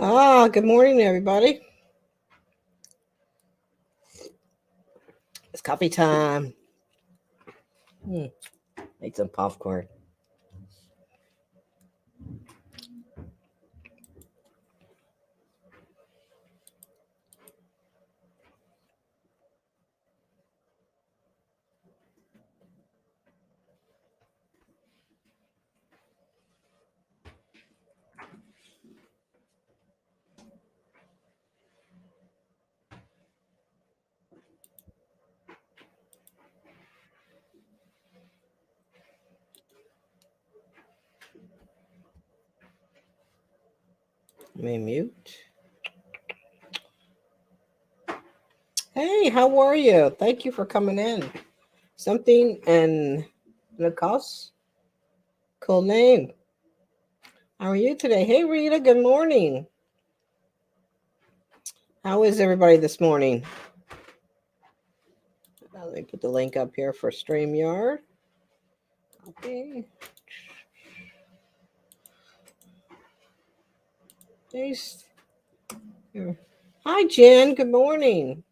Good morning, everybody. It's coffee time. Hmm, Make some popcorn. Let me mute. Hey, how are you? Thank you for coming in. Something and Lacoste. Cool name. How are you today? Hey, Rita. Good morning. How is everybody this morning? Let me put the link up here for StreamYard. Okay. Paste. Here. Hi, Jen. Good morning.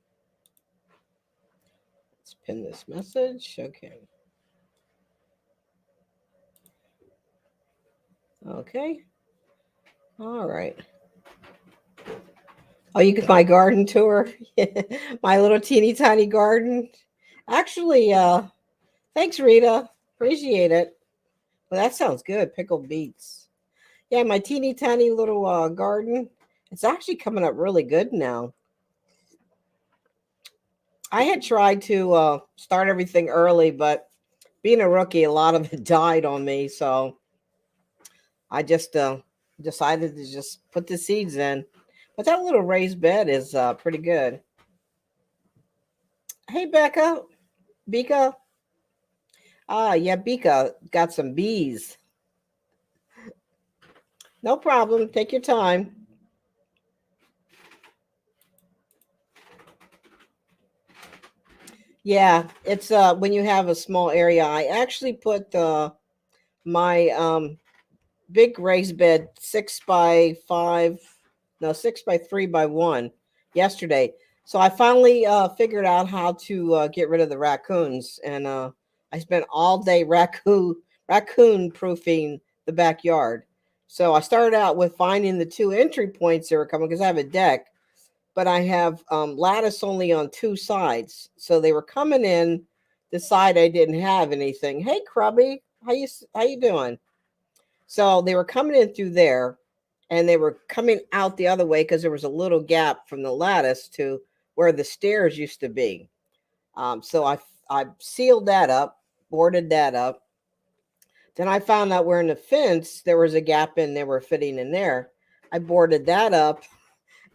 Let's pin this message. Okay. Okay. All right. Oh, you get my garden tour? My little teeny tiny garden. Actually, thanks, Rita. Appreciate it. Well, that sounds good. Pickled beets. Yeah, my teeny tiny little garden. It's actually coming up really good now. I had tried to start everything early, but being a rookie, a lot of it died on me. So I just decided to just put the seeds in. But that little raised bed is pretty good. Hey, Becca. Bika. Yeah, Bika got some bees. No problem. Take your time. Yeah, it's when you have a small area. I actually put my big raised bed 6 by 5, no 6 by 3 by 1 yesterday. So I finally figured out how to get rid of the raccoons, and I spent all day raccoon proofing the backyard. So I started out with finding the two entry points that were coming because I have a deck, but I have lattice only on two sides. So they were coming in the side I didn't have anything. Hey, Krubby, how you doing? So they were coming in through there, and they were coming out the other way because there was a little gap from the lattice to where the stairs used to be. So I sealed that up, boarded that up. Then I found out where in the fence there was a gap in they were fitting in there. I boarded that up,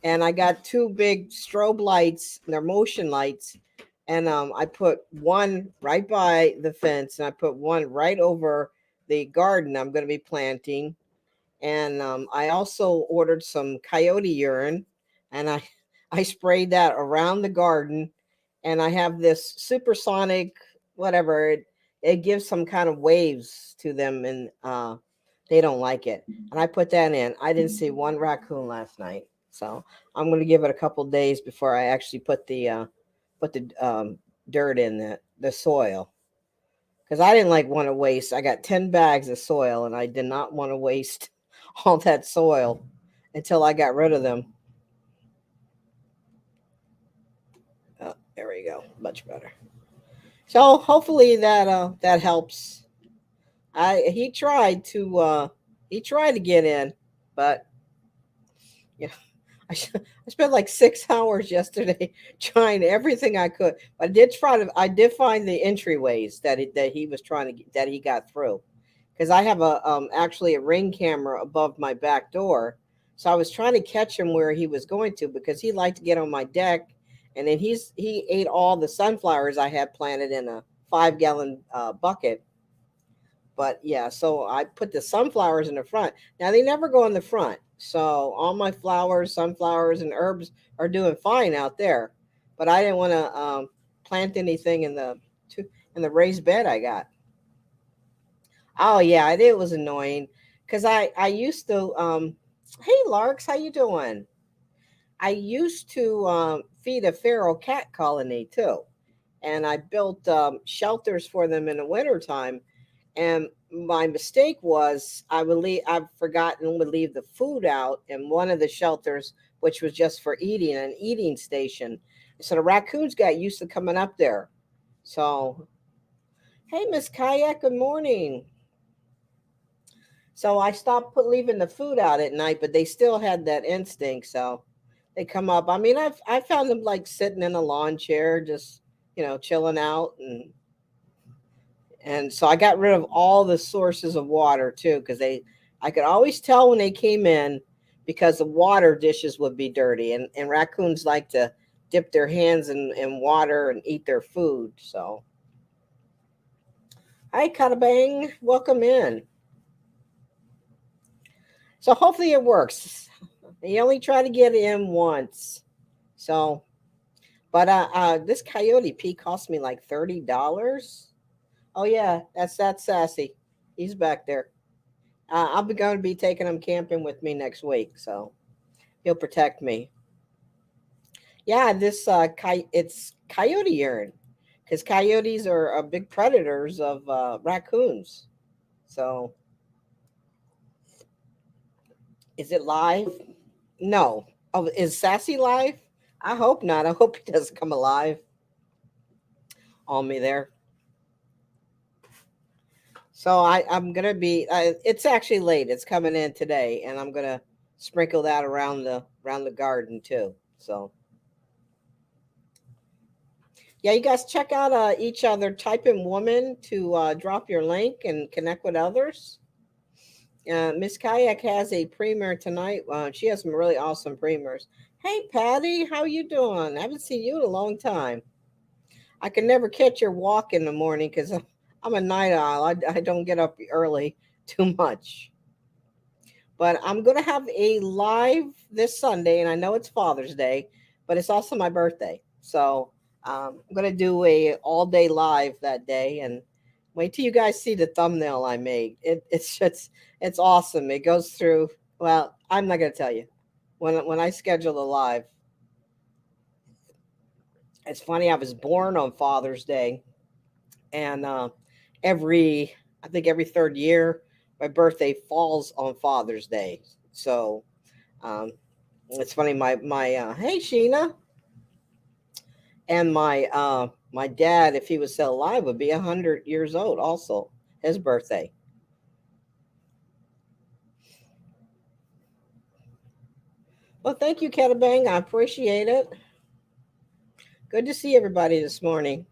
and I got two big strobe lights. They're motion lights, and I put one right by the fence, and I put one right over the garden I'm going to be planting. And I also ordered some coyote urine, and I sprayed that around the garden. And I have this supersonic whatever it gives some kind of waves to them, and they don't like it. And I put that in. I didn't see one raccoon last night, so I'm going to give it a couple days before I actually put the dirt in the soil, because I didn't like want to waste. I got 10 bags of soil, and I did not want to waste all that soil until I got rid of them. There we go, much better. So hopefully that helps. I he tried to get in, but yeah, I spent like 6 hours yesterday trying everything I could. I did find the entryways that he was trying to that he got through, because I have a actually a ring camera above my back door. So I was trying to catch him where he was going to, because he liked to get on my deck, and then he ate all the sunflowers I had planted in a 5 gallon bucket. But yeah, so I put the sunflowers in the front. Now they never go in the front. So all my flowers, sunflowers, and herbs are doing fine out there. But I didn't want to plant anything in the raised bed I got. Oh yeah, it was annoying because I used to. Hey, Larks, how you doing? I used to feed a feral cat colony too, and I built shelters for them in the wintertime. And my mistake was I've forgotten would leave the food out in one of the shelters, which was just for eating, an eating station. So the raccoons got used to coming up there. So, hey, Miss Kayak, good morning. So I stopped leaving the food out at night, but they still had that instinct. So they come up. I mean, I found them like sitting in a lawn chair, just chilling out, and so I got rid of all the sources of water too, because I could always tell when they came in because the water dishes would be dirty, and raccoons like to dip their hands in water and eat their food. So hi, Katabang, welcome in. So hopefully it works. They only try to get in once. So, but this coyote pee cost me like $30. Oh yeah, that's sassy. He's back there. I'm going to be taking him camping with me next week, so he'll protect me. Yeah, this it's coyote urine because coyotes are big predators of raccoons. So, is it live? No. Oh, is Sassy live? I hope not. I hope he doesn't come alive on me there. So I'm gonna be. It's actually late. It's coming in today, and I'm gonna sprinkle that around the garden too. So yeah, you guys check out each other. Type in woman to drop your link and connect with others. Miss Kayak has a premiere tonight. She has some really awesome premieres. Hey Patty, how you doing? I haven't seen you in a long time. I can never catch your walk in the morning because I'm a night owl. I don't get up early too much. But I'm going to have a live this Sunday, and I know it's Father's Day, but it's also my birthday. So I'm going to do a all day live that day, and wait till you guys see the thumbnail I made. It's awesome. It goes through. Well, I'm not going to tell you when I schedule the live. It's funny. I was born on Father's Day, and every I think every third year, my birthday falls on Father's Day. So um, it's funny. My hey Sheena, and my dad, if he was still alive, would be 100 years old. Also, his birthday. Well, thank you, Ketabang. I appreciate it. Good to see everybody this morning.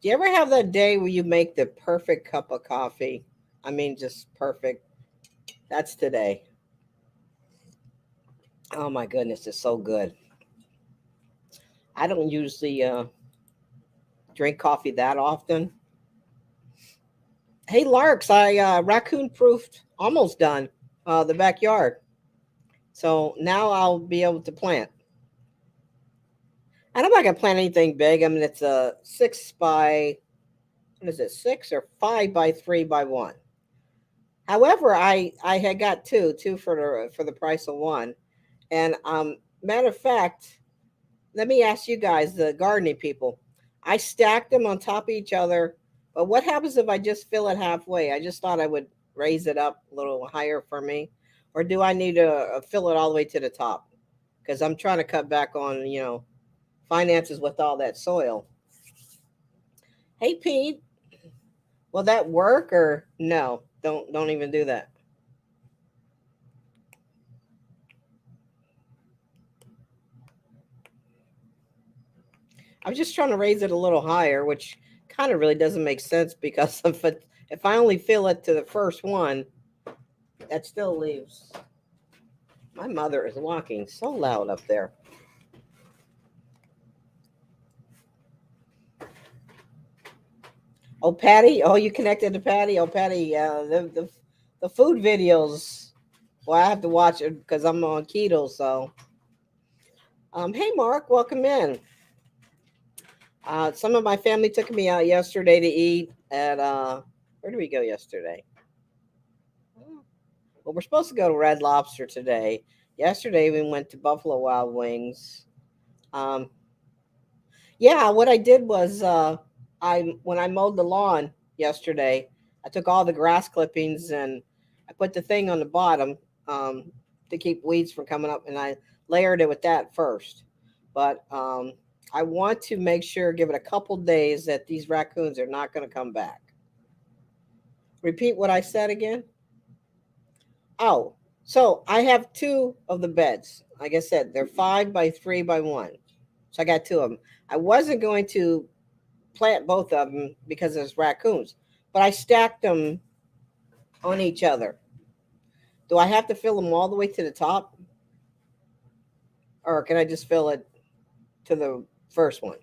Do you ever have that day where you make the perfect cup of coffee? I mean, just perfect. That's today. Oh my goodness, it's so good. I don't usually drink coffee that often. Hey, Larks, I raccoon proofed, almost done, the backyard. So now I'll be able to plant. And I'm not gonna plant anything big. I mean, it's a 6 by what is it, 6 or 5 by 3 by 1. However, I had got two for the price of one. And matter of fact, let me ask you guys, the gardening people. I stacked them on top of each other. But what happens if I just fill it halfway? I just thought I would raise it up a little higher for me, or do I need to fill it all the way to the top? Because I'm trying to cut back on finances with all that soil. Hey Pete, will that work or no? Don't even do that. I'm just trying to raise it a little higher, which kind of really doesn't make sense because if I only fill it to the first one, that still leaves. My mother is walking so loud up there. Oh, Patty. Oh, you connected to Patty. Oh, Patty. The food videos. Well, I have to watch it because I'm on keto. So, hey, Mark, welcome in. Some of my family took me out yesterday to eat at where did we go yesterday? Well, But we're supposed to go to Red Lobster today. Yesterday we went to Buffalo Wild Wings. Um, yeah, what I did was I when I mowed the lawn yesterday, I took all the grass clippings and I put the thing on the bottom um, to keep weeds from coming up, and I layered it with that first. But I want to make sure, give it a couple days, that these raccoons are not going to come back. Repeat what I said again. Oh, so I have two of the beds. Like I said, they're 5 by 3 by 1. So I got two of them. I wasn't going to plant both of them because there's raccoons, but I stacked them on each other. Do I have to fill them all the way to the top, or can I just fill it to the first one?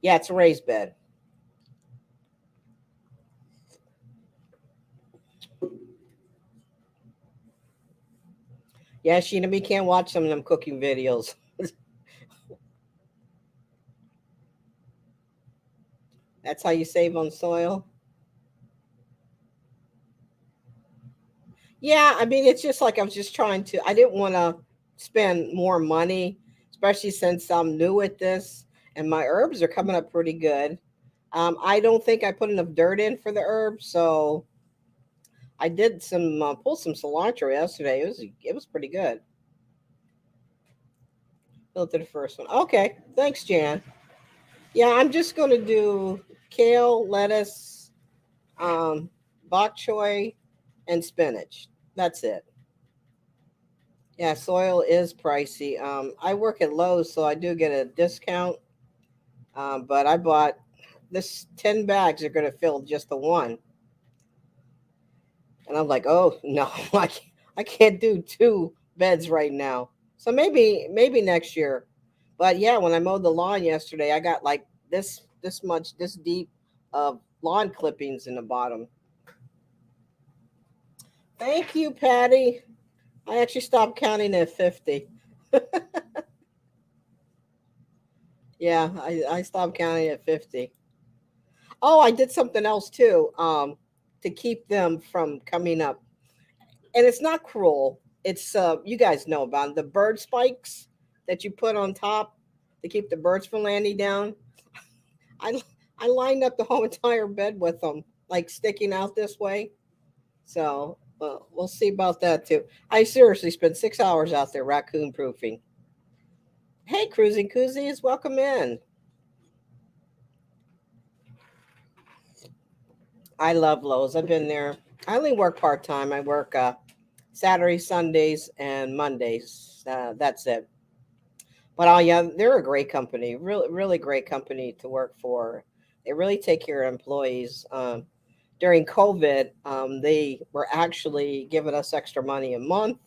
Yeah, it's a raised bed. Yeah, Sheena, we can't watch some of them cooking videos. That's how you save on soil. Yeah, I mean, it's just like I was just trying to. I didn't want to spend more money, especially since I'm new at this and my herbs are coming up pretty good. I don't think I put enough dirt in for the herbs, so I did some pull some cilantro yesterday. It was pretty good. Built to the first one. Okay, thanks, Jan. Yeah, I'm just gonna do kale, lettuce, um, bok choy, and spinach. That's it. Yeah, soil is pricey. I work at Lowe's, so I do get a discount. But I bought this 10 bags are gonna fill just the one, and I'm like, oh no, I can't do two beds right now. So maybe next year. But yeah, when I mowed the lawn yesterday, I got like this much this deep of lawn clippings in the bottom. Thank you, Patty. I actually stopped counting at 50. Yeah, I stopped counting at 50. Oh, I did something else too, to keep them from coming up. And it's not cruel. It's you guys know about it, the bird spikes that you put on top to keep the birds from landing down. I I lined up the whole entire bed with them, like sticking out this way. So we'll see about that too. I seriously spent 6 hours out there raccoon proofing. Hey, cruising koozies, welcome in. I love Lowe's. I've been there. I only work part time. I work Saturdays, Sundays, and Mondays. That's it. But yeah, they're a great company. Really, really great company to work for. They really take care of employees. During COVID, they were actually giving us extra money a month.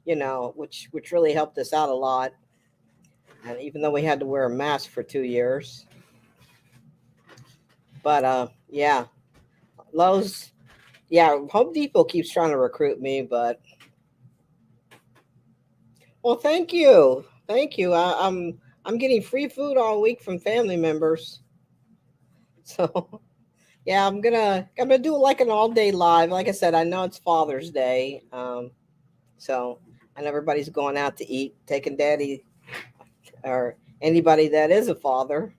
Which really helped us out a lot. And even though we had to wear a mask for 2 years, but yeah, Lowe's. Yeah, Home Depot keeps trying to recruit me, but well, thank you, thank you. I'm getting free food all week from family members, so yeah, I'm gonna do like an all day live. Like I said, I know it's Father's Day, so and everybody's going out to eat, taking Daddy or anybody that is a father.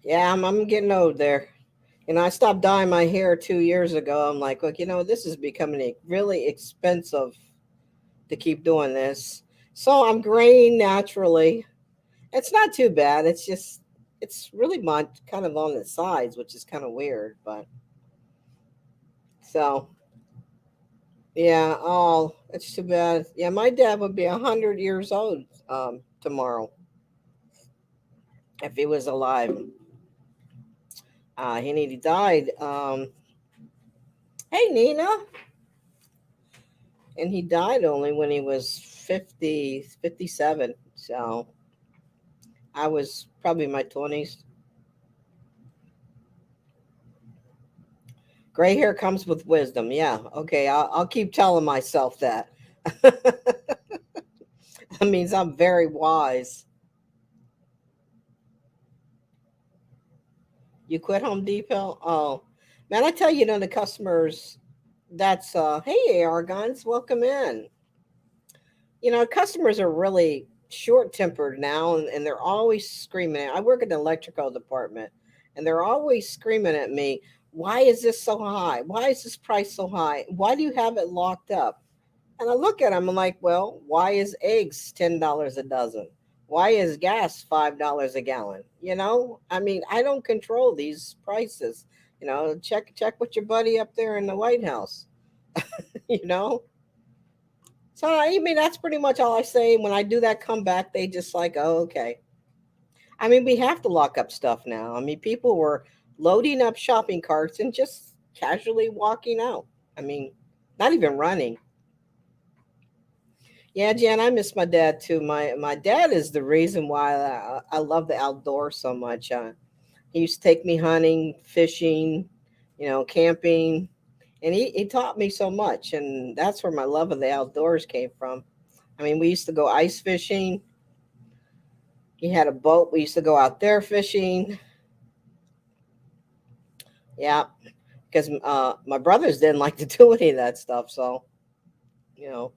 Yeah, I'm getting old there. I stopped dyeing my hair 2 years ago. I'm like, look, this is becoming really expensive to keep doing this. So I'm graying naturally. It's not too bad. It's really kind of on the sides, which is kind of weird. But so yeah, oh, it's too bad. Yeah, my dad would be 100 years old tomorrow if he was alive. He died. Hey, Nina, and he died only when he was 50, 57. So I was probably in my 20s. Gray hair comes with wisdom. Yeah. Okay. I'll keep telling myself that. That means I'm very wise. You quit Home Depot? Oh, Man, I tell you, the customers, that's hey Argons, welcome in. Customers are really short tempered now, and they're always screaming I work in the electrical department, and they're always screaming at me, why is this so high? Why is this price so high? Why do you have it locked up? And I look at them, I'm like, well, why is eggs $10 a dozen? Why is gas $5 a gallon? I mean, I don't control these prices. Check with your buddy up there in the White House. you know. So I mean, that's pretty much all I say. When I do that comeback, they just like, oh, okay. I mean, we have to lock up stuff now. I mean, people were loading up shopping carts and just casually walking out. I mean, not even running. Yeah, Jan, I miss my dad too. My dad is the reason why I love the outdoors so much. He used to take me hunting, fishing, camping, and he taught me so much. And that's where my love of the outdoors came from. I mean, we used to go ice fishing. He had a boat. We used to go out there fishing. Yeah, because my brothers didn't like to do any of that stuff. So, you know,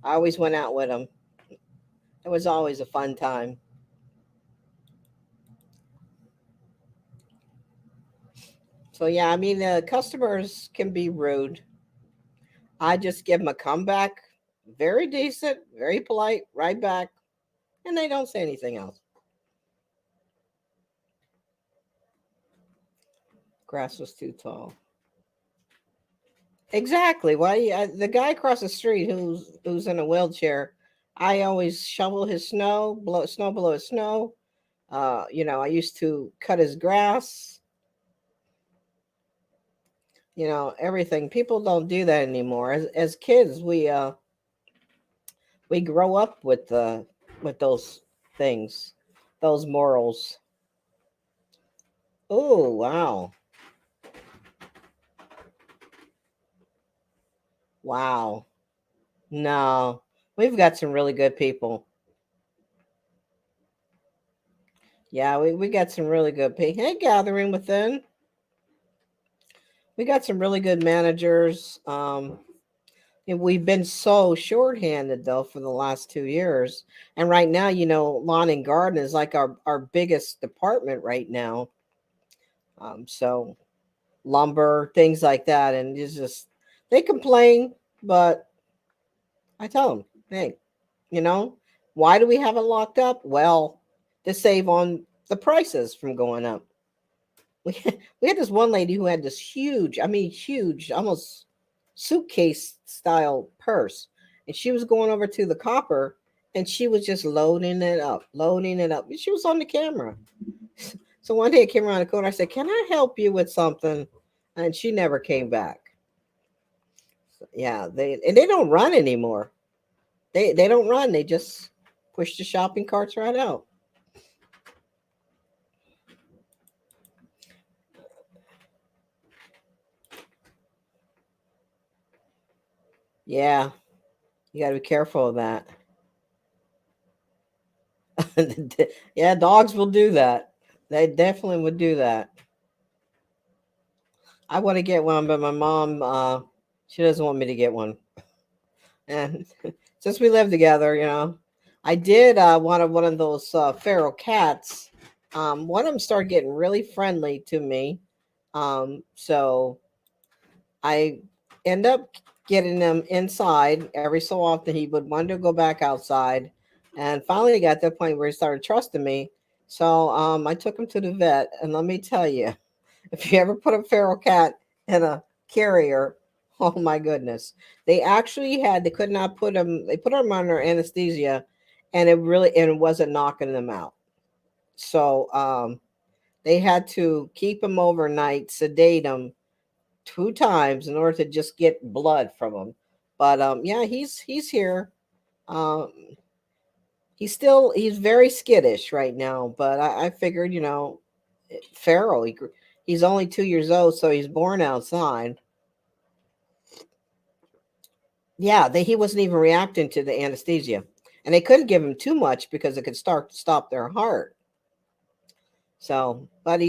I always went out with them. It was always a fun time. So, yeah, I mean, customers can be rude. I just give them a comeback, very decent, very polite, right back, and they don't say anything else. Grass was too tall. Exactly. Why the guy across the street who's in a wheelchair? I always shovel his snow, blow snow below his snow. I used to cut his grass. Everything. People don't do that anymore. As kids, we grow up with those things, those morals. Oh wow, wow. No, we've got some really good people. Yeah, we got some really good people. Hey, Gathering Within. We got some really good managers. And we've been so shorthanded though for the last 2 years. And right now, lawn and garden is like our biggest department right now. So lumber, things like that. And it's just, they complain, but I tell them, hey, you know, why do we have it locked up? Well, to save on the prices from going up. We we had this one lady who had this huge, I mean huge, almost suitcase style purse, and she was going over to the copper, and she was just loading it up, loading it up. She was on the camera. So one day I came around the corner. I said, "Can I help you with something?" And she never came back. Yeah, they don't run anymore. They don't run. They just push the shopping carts right out. Yeah, you got to be careful of that. Yeah, dogs will do that. They definitely would do that. I want to get one, but my mom, she doesn't want me to get one. And since we live together, I did want one of those feral cats. One of them started getting really friendly to me. So I end up getting them inside. Every so often, he would want to go back outside. And finally, got to the point where he started trusting me. So I took him to the vet. And let me tell you, if you ever put a feral cat in a carrier, oh my goodness. They could not put them, they put them under anesthesia, and it wasn't knocking them out. So they had to keep him overnight, sedate him 2 times in order to just get blood from him. But yeah, he's here. Um, he's very skittish right now, but I figured, feral. He's only 2 years old, so he's born outside. Yeah, he wasn't even reacting to the anesthesia, and they couldn't give him too much because it could start to stop their heart. So, but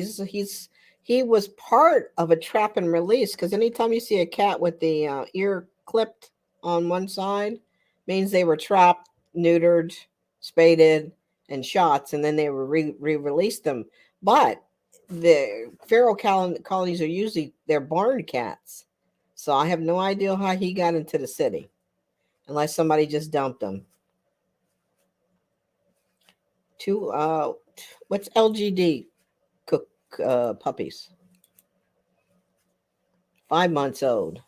he was part of a trap and release, because anytime you see a cat with the ear clipped on one side, means they were trapped, neutered, spaded, and shots, and then they were re-released them. But the feral colonies are usually they're barn cats, so I have no idea how he got into the city, unless somebody just dumped him. Two what's LGD cook puppies? 5 months old.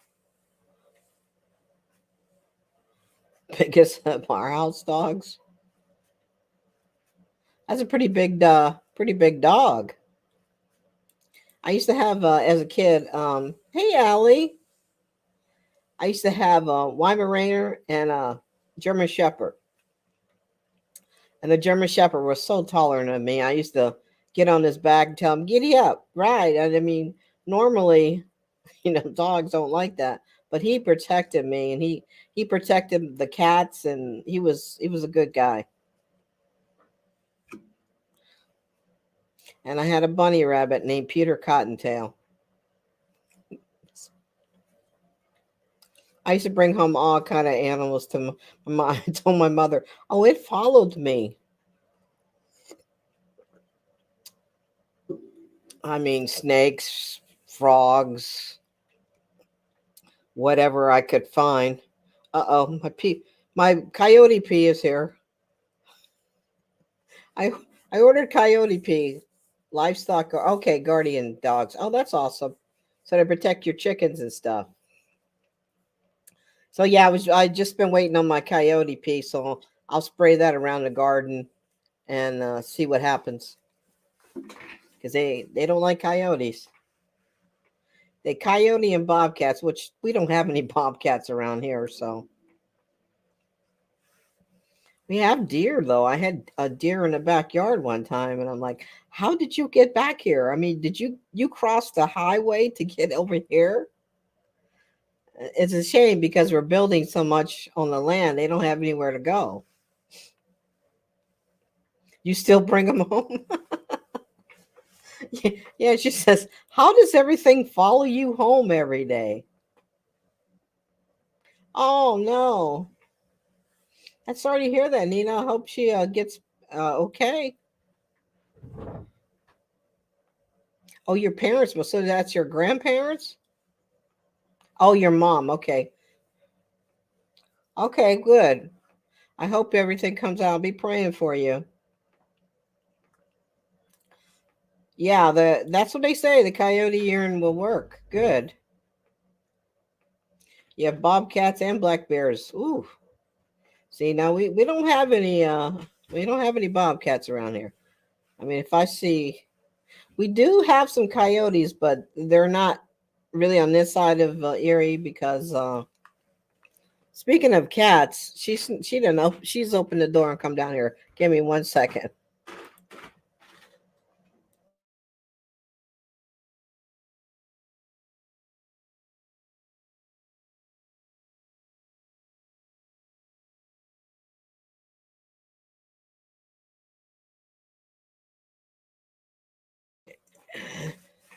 Biggest of our house dogs. That's a pretty big dog. I used to have as a kid. Hey, Allie. I used to have a Weimaraner and a German Shepherd. And the German Shepherd was so taller than me. I used to get on his back and tell him, "Giddy up, ride." And I mean, normally, dogs don't like that, but he protected me, and he protected the cats, and he was a good guy. And I had a bunny rabbit named Peter Cottontail. I used to bring home all kind of animals to my mom. I told my mother, "Oh, it followed me." I mean, snakes, frogs, whatever I could find. Uh-oh, my coyote pee is here. I I ordered coyote pee, livestock. Okay, guardian dogs. Oh, that's awesome. So to protect your chickens and stuff. So yeah, I just been waiting on my coyote pee, so I'll spray that around the garden and see what happens, because they don't like coyotes. They coyote and bobcats, which we don't have any bobcats around here. So we have deer though. I had a deer in the backyard one time, and I'm like, "How did you get back here? I mean, did you cross the highway to get over here?" It's a shame because we're building so much on the land, they don't have anywhere to go. You still bring them home? Yeah, she says, "How does everything follow you home every day?" Oh no. I'm sorry to hear that, Nina. I hope she gets okay. Oh, your parents. Well, so that's your grandparents? Oh, your mom. Okay. Okay, good. I hope everything comes out. I'll be praying for you. Yeah, that's what they say. The coyote urine will work. Good. You have bobcats and black bears. Ooh. See, now we don't have any bobcats around here. I mean, if I see, we do have some coyotes, but they're not really on this side of Erie, because speaking of cats, she didn't know, she's opened the door and come down here. Give me 1 second.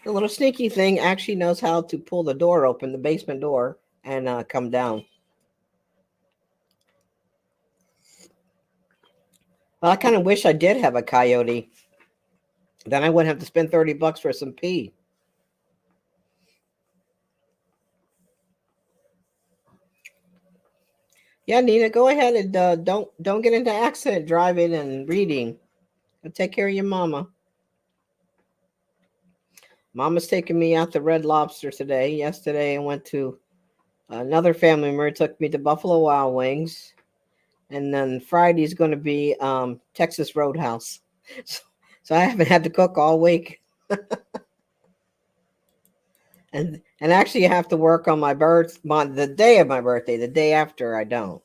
The little sneaky thing actually knows how to pull the door open, the basement door, and come down. Well, I kind of wish I did have a coyote. Then I wouldn't have to spend $30 for some pee. Yeah, Nina, go ahead and don't get into accident driving and reading. And take care of your mama. Mama's taking me out to Red Lobster today. Yesterday, I went to another family member took me to Buffalo Wild Wings, and then Friday's going to be Texas Roadhouse. So, so I haven't had to cook all week, and actually, I have to work on the day of my birthday. The day after, I don't.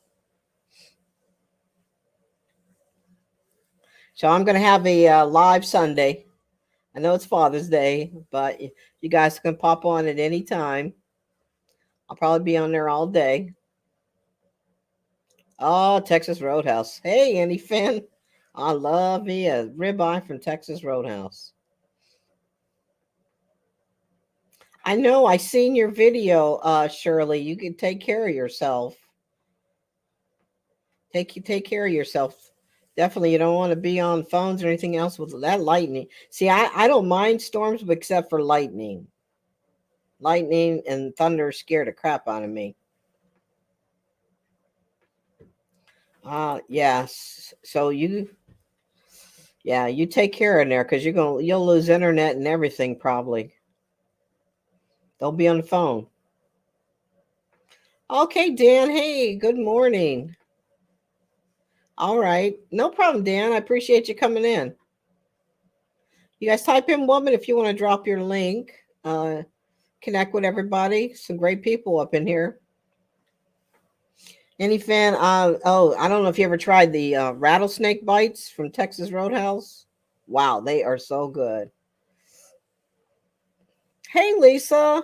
So I'm going to have a live Sunday. I know it's Father's Day, but you guys can pop on at any time. I'll probably be on there all day. Oh, Texas Roadhouse. Hey, Andy Finn. I love me a ribeye from Texas Roadhouse. I know. I seen your video, Shirley. You can take care of yourself. Take care of yourself. Definitely, you don't want to be on phones or anything else with that lightning. See, I don't mind storms, but except for lightning. Lightning and thunder scare the crap out of me. Yes. So you take care in there because you'll lose internet and everything probably. They'll be on the phone. Okay, Dan. Hey, good morning. All right. No problem, Dan. I appreciate you coming in. You guys type in woman if you want to drop your link. Connect with everybody. Some great people up in here. Any fan? I don't know if you ever tried the rattlesnake bites from Texas Roadhouse. Wow, they are so good. Hey, Lisa.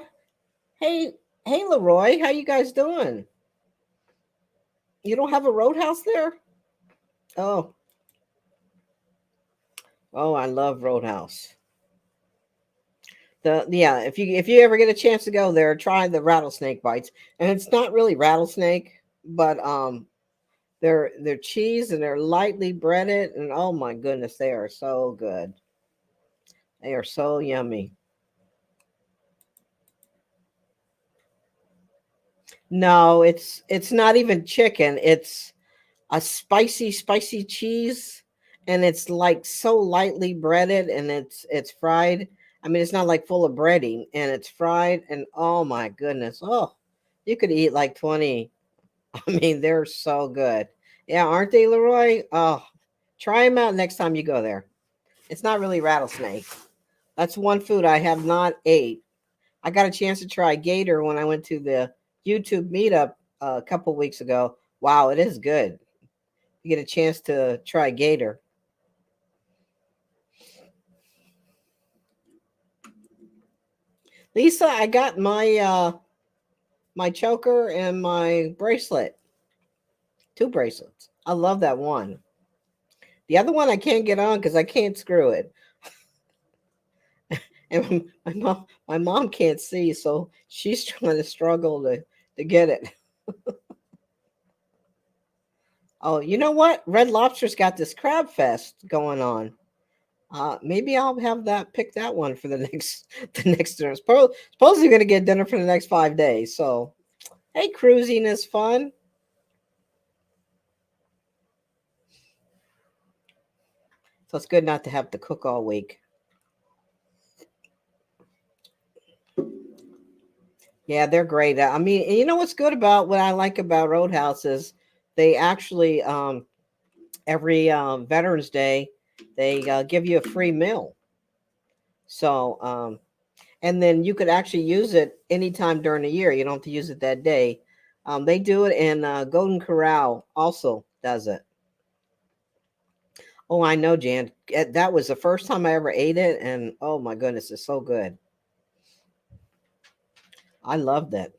Hey, hey, Leroy. How you guys doing? You don't have a Roadhouse there? Oh, oh, I love Roadhouse. If you ever get a chance to go there, try the rattlesnake bites. And it's not really rattlesnake, but they're cheese and they're lightly breaded, and oh my goodness, they are so good. They are so yummy. No, it's not even chicken. It's a spicy cheese, and it's like so lightly breaded, and it's fried. I mean, it's not like full of breading, and it's fried, and oh my goodness, oh, you could eat like 20. I mean, they're so good. Yeah, aren't they, Leroy? Oh, try them out next time you go there. It's not really rattlesnake. That's one food I have not ate. I got a chance to try gator when I went to the YouTube meetup a couple weeks ago. Wow, it is good. You get a chance to try gator. Lisa, I got my choker and my bracelet. Two bracelets. I love that one. The other one I can't get on because I can't screw it. And my mom can't see, so she's trying to struggle to get it. Oh, you know what? Red Lobster's got this crab fest going on. Maybe I'll have that pick that one for the next the next dinner. Suppose you're gonna get dinner for the next 5 days. So hey, cruising is fun. So it's good not to have to cook all week. Yeah, they're great. I mean, you know what's good about what I like about Roadhouse is they actually every Veterans Day they give you a free meal. So and then you could actually use it anytime during the year. You don't have to use it that day. They do it, and Golden Corral also does it. Oh, I know, Jan. That was the first time I ever ate it, and oh my goodness, it's so good. I loved it.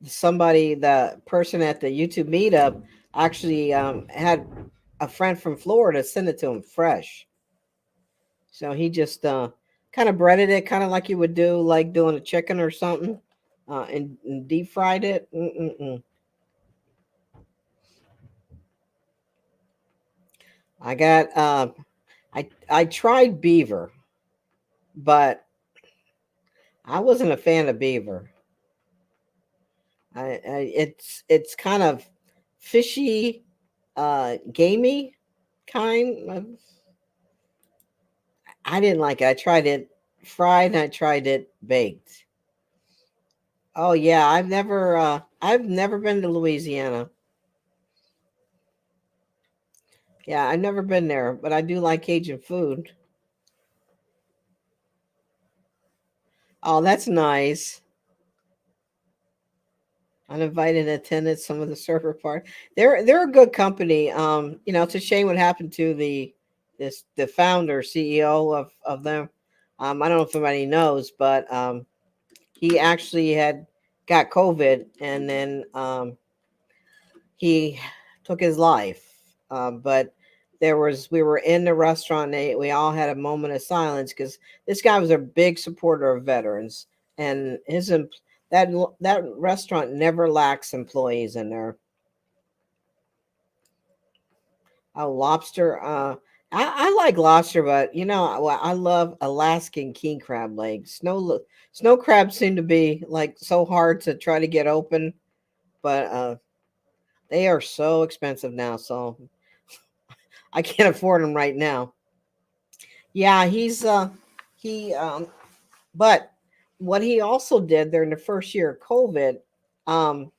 The person at the YouTube meetup, actually had a friend from Florida send it to him fresh. So he just kind of breaded it, kind of like you would do, like doing a chicken or something, and deep fried it. Mm-mm-mm. I got I tried beaver, but I wasn't a fan of beaver. It's kind of fishy, gamey kind of. I didn't like it. I tried it fried and I tried it baked. Oh yeah, I've never been to Louisiana. Yeah, I've never been there, but I do like Cajun food. Oh, that's nice. Uninvited attended some of the server part. They're a good company. It's a shame what happened to the founder CEO of them. I don't know if anybody knows, but he actually had got COVID, and then he took his life. But We were in the restaurant and we all had a moment of silence because this guy was a big supporter of veterans, and that that restaurant never lacks employees in there. Oh, lobster. I like lobster, but I love Alaskan king crab legs. Snow crabs seem to be like so hard to try to get open, but they are so expensive now, so I can't afford them right now. Yeah, he but what he also did during the first year of COVID, um,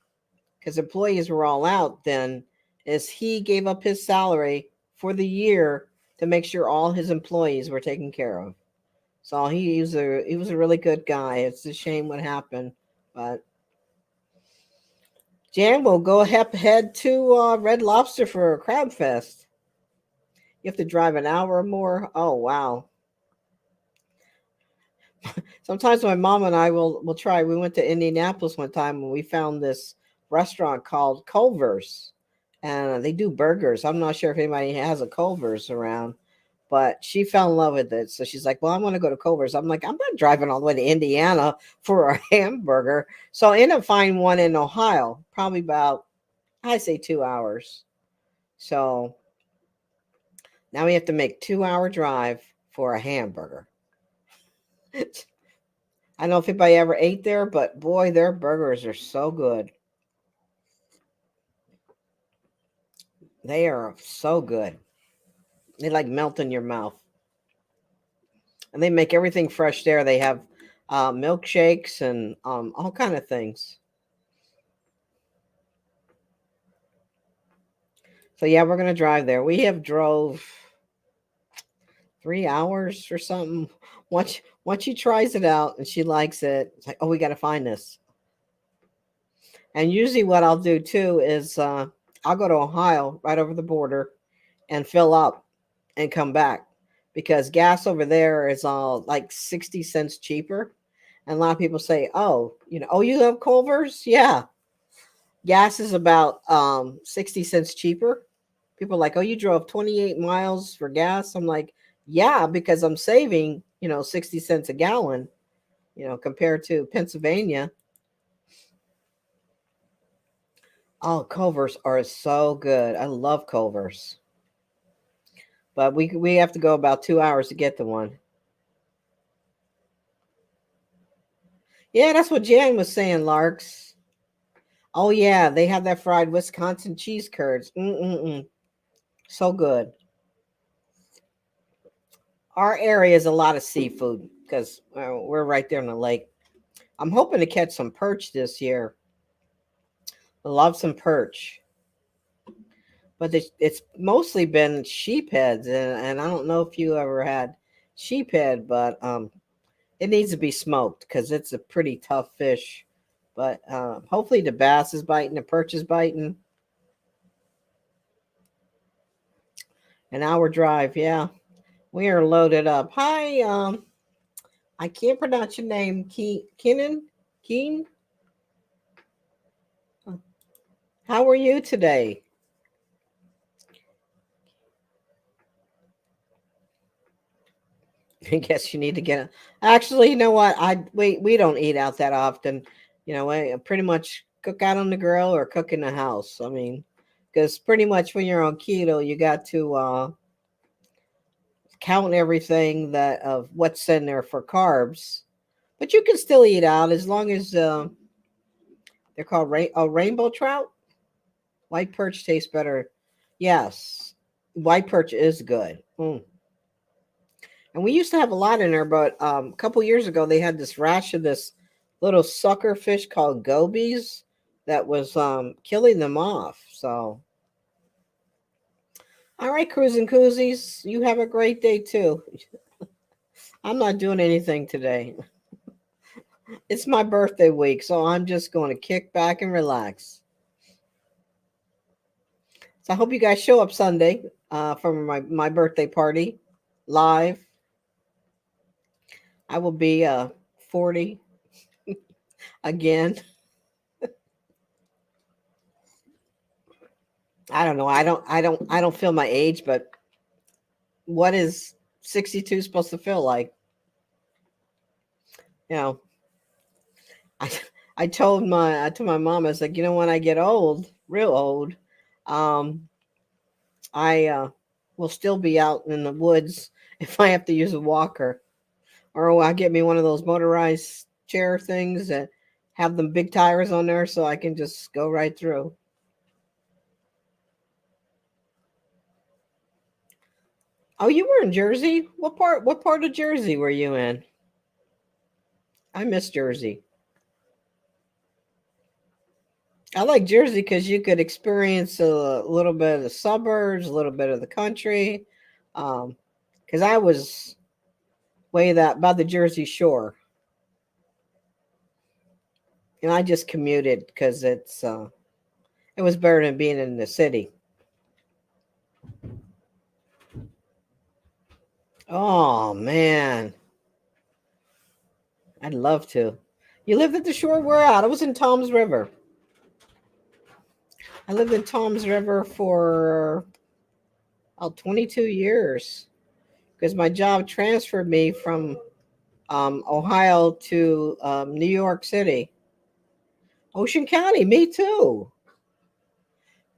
because employees were all out then, is he gave up his salary for the year to make sure all his employees were taken care of. So he was a really good guy. It's a shame what happened, but Jan will go head to Red Lobster for Crab Fest. You have to drive an hour or more. Oh wow! Sometimes my mom and I will try. We went to Indianapolis one time and we found this restaurant called Culver's, and they do burgers. I'm not sure if anybody has a Culver's around, but she fell in love with it. So she's like, "Well, I want to go to Culver's." I'm like, "I'm not driving all the way to Indiana for a hamburger." So I ended up finding one in Ohio, probably about I say 2 hours. So now we have to make 2 hour drive for a hamburger. I don't know if anybody ever ate there, but boy, their burgers are so good. They are so good. They like melt in your mouth. And they make everything fresh there. They have milkshakes and all kind of things. So yeah, we're gonna drive there. We have drove 3 hours or something. Once she tries it out and she likes it, it's like, oh, we got to find this. And usually, what I'll do too is I'll go to Ohio, right over the border, and fill up and come back because gas over there is all like 60 cents cheaper. And a lot of people say, oh, oh, you have Culver's? Yeah. Gas is about 60 cents cheaper. People are like, oh, you drove 28 miles for gas. I'm like, yeah, because I'm saving, 60 cents a gallon, compared to Pennsylvania. Oh, Culver's are so good. I love Culver's. But we have to go about 2 hours to get the one. Yeah, that's what Jan was saying, Larks. Oh yeah, they have that fried Wisconsin cheese curds. Mm-mm-mm. So good. Our area is a lot of seafood because we're right there on the lake. I'm hoping to catch some perch this year. I love some perch, but it's mostly been sheepheads, and I don't know if you ever had sheephead, but it needs to be smoked because it's a pretty tough fish. But hopefully the bass is biting, the perch is biting. An hour drive, yeah. We are loaded up. Hi, I can't pronounce your name. Keenan? Keen? How are you today? I guess you need to get. Actually, you know what? We don't eat out that often. I pretty much cook out on the grill or cook in the house. I mean, because pretty much when you're on keto, you got to count everything that of what's in there for carbs, but you can still eat out as long as they're called rainbow trout. White perch tastes better. Yes, white perch is good. Mm. And we used to have a lot in there, but a couple years ago they had this rash of this little sucker fish called gobies that was killing them off. So, all right, cruising koozies, you have a great day too. I'm not doing anything today. It's my birthday week, so I'm just going to kick back and relax. So I hope you guys show up Sunday for my birthday party live. I will be 40 again. I don't know. I don't feel my age, but what is 62 supposed to feel like? You know, I I told my mom, I was like, when I get old, real old, um, I will still be out in the woods if I have to use a walker, or I'll get me one of those motorized chair things that have them big tires on there, so I can just go right through. Oh, you were in Jersey? What part? What part of Jersey were you in? I miss Jersey. I like Jersey because you could experience a little bit of the suburbs, a little bit of the country. Because I was way that by the Jersey Shore, and I just commuted because it was better than being in the city. Oh man, I'd love to. You lived at the shore? Where at? I was in Tom's River. I lived in Tom's River for 22 years because my job transferred me from Ohio to New York City. Ocean County, me too.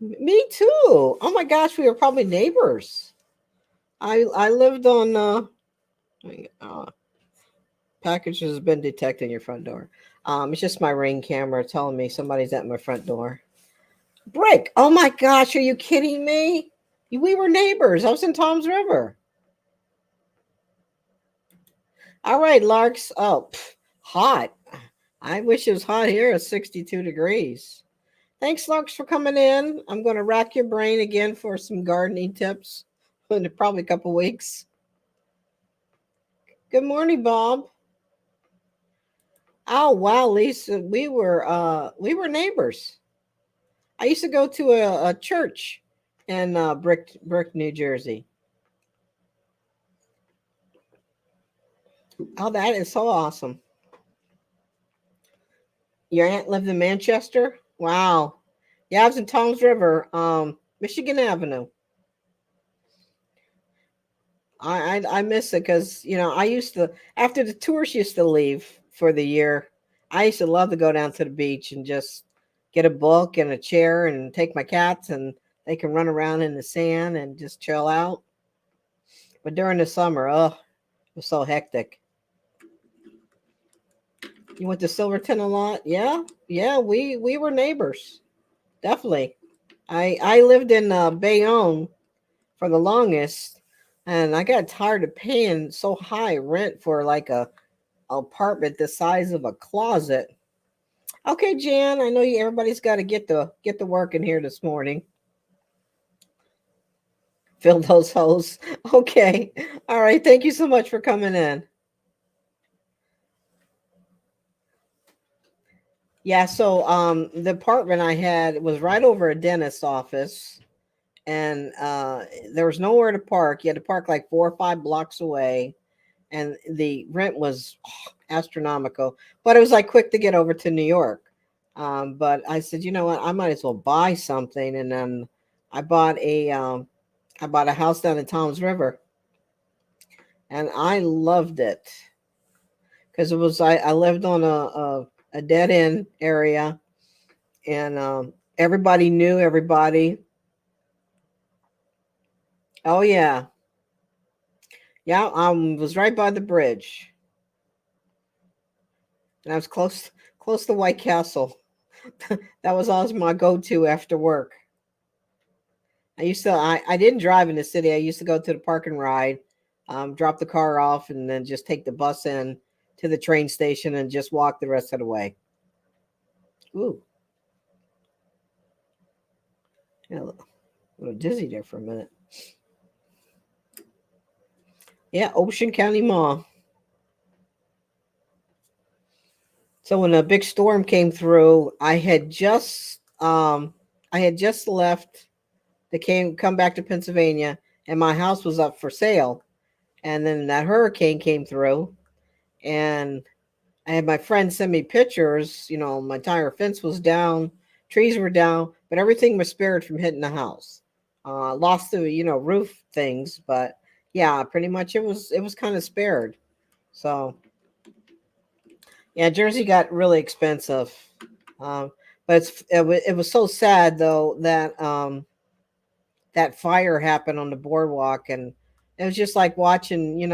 Me too. Oh my gosh, we were probably neighbors. I lived on uh, package has been detected in your front door. It's just my Ring camera telling me somebody's at my front door. Brick. Oh my gosh, are you kidding me? We were neighbors. I was in Tom's River. All right, Larks. Oh, hot. I wish it was hot here at 62 degrees. Thanks, Larks, for coming in. I'm going to rack your brain again for some gardening tips in probably a couple weeks. Good morning, Bob. Oh wow, Lisa, we were neighbors. I used to go to a church in Brick, New Jersey. Oh, that is so awesome. Your aunt lived in Manchester? Wow. Yeah, I was in Tom's River, Michigan Avenue. I miss it because I used to, after the tourists used to leave for the year. I used to love to go down to the beach and just get a book and a chair and take my cats, and they can run around in the sand and just chill out. But during the summer, oh, it was so hectic. You went to Silverton a lot? Yeah, yeah. We were neighbors, definitely. I lived in Bayonne for the longest, and I got tired of paying so high rent for like a apartment the size of a closet. Okay, Jan, I know you. Everybody's got to get the work in here this morning. Fill those holes. Okay. All right. Thank you so much for coming in. Yeah. So the apartment I had was right over a dentist's office, and there was nowhere to park. You had to park like 4 or 5 blocks away, and the rent was astronomical. But it was like quick to get over to New York. But I said, you know what, I might as well buy something, and then I bought a house down in Tom's River, and I loved it because it was I lived on a dead end area, and everybody knew everybody. Oh yeah, yeah. Was right by the bridge, and I was close to White Castle. That was always my go-to after work. I didn't drive in the city. I used to go to the park and ride, drop the car off, and then just take the bus in to the train station and just walk the rest of the way. Ooh, yeah, a little dizzy there for a minute. Yeah, Ocean County Mall. So when a big storm came through, I had just left to come back to Pennsylvania, and my house was up for sale. And then that hurricane came through, and I had my friend send me pictures. My entire fence was down, trees were down, but everything was spared from hitting the house. Lost the roof things, but Yeah, pretty much it was kind of spared. So yeah, Jersey got really expensive. Um, but it was so sad though that that fire happened on the boardwalk, and it was just like watching,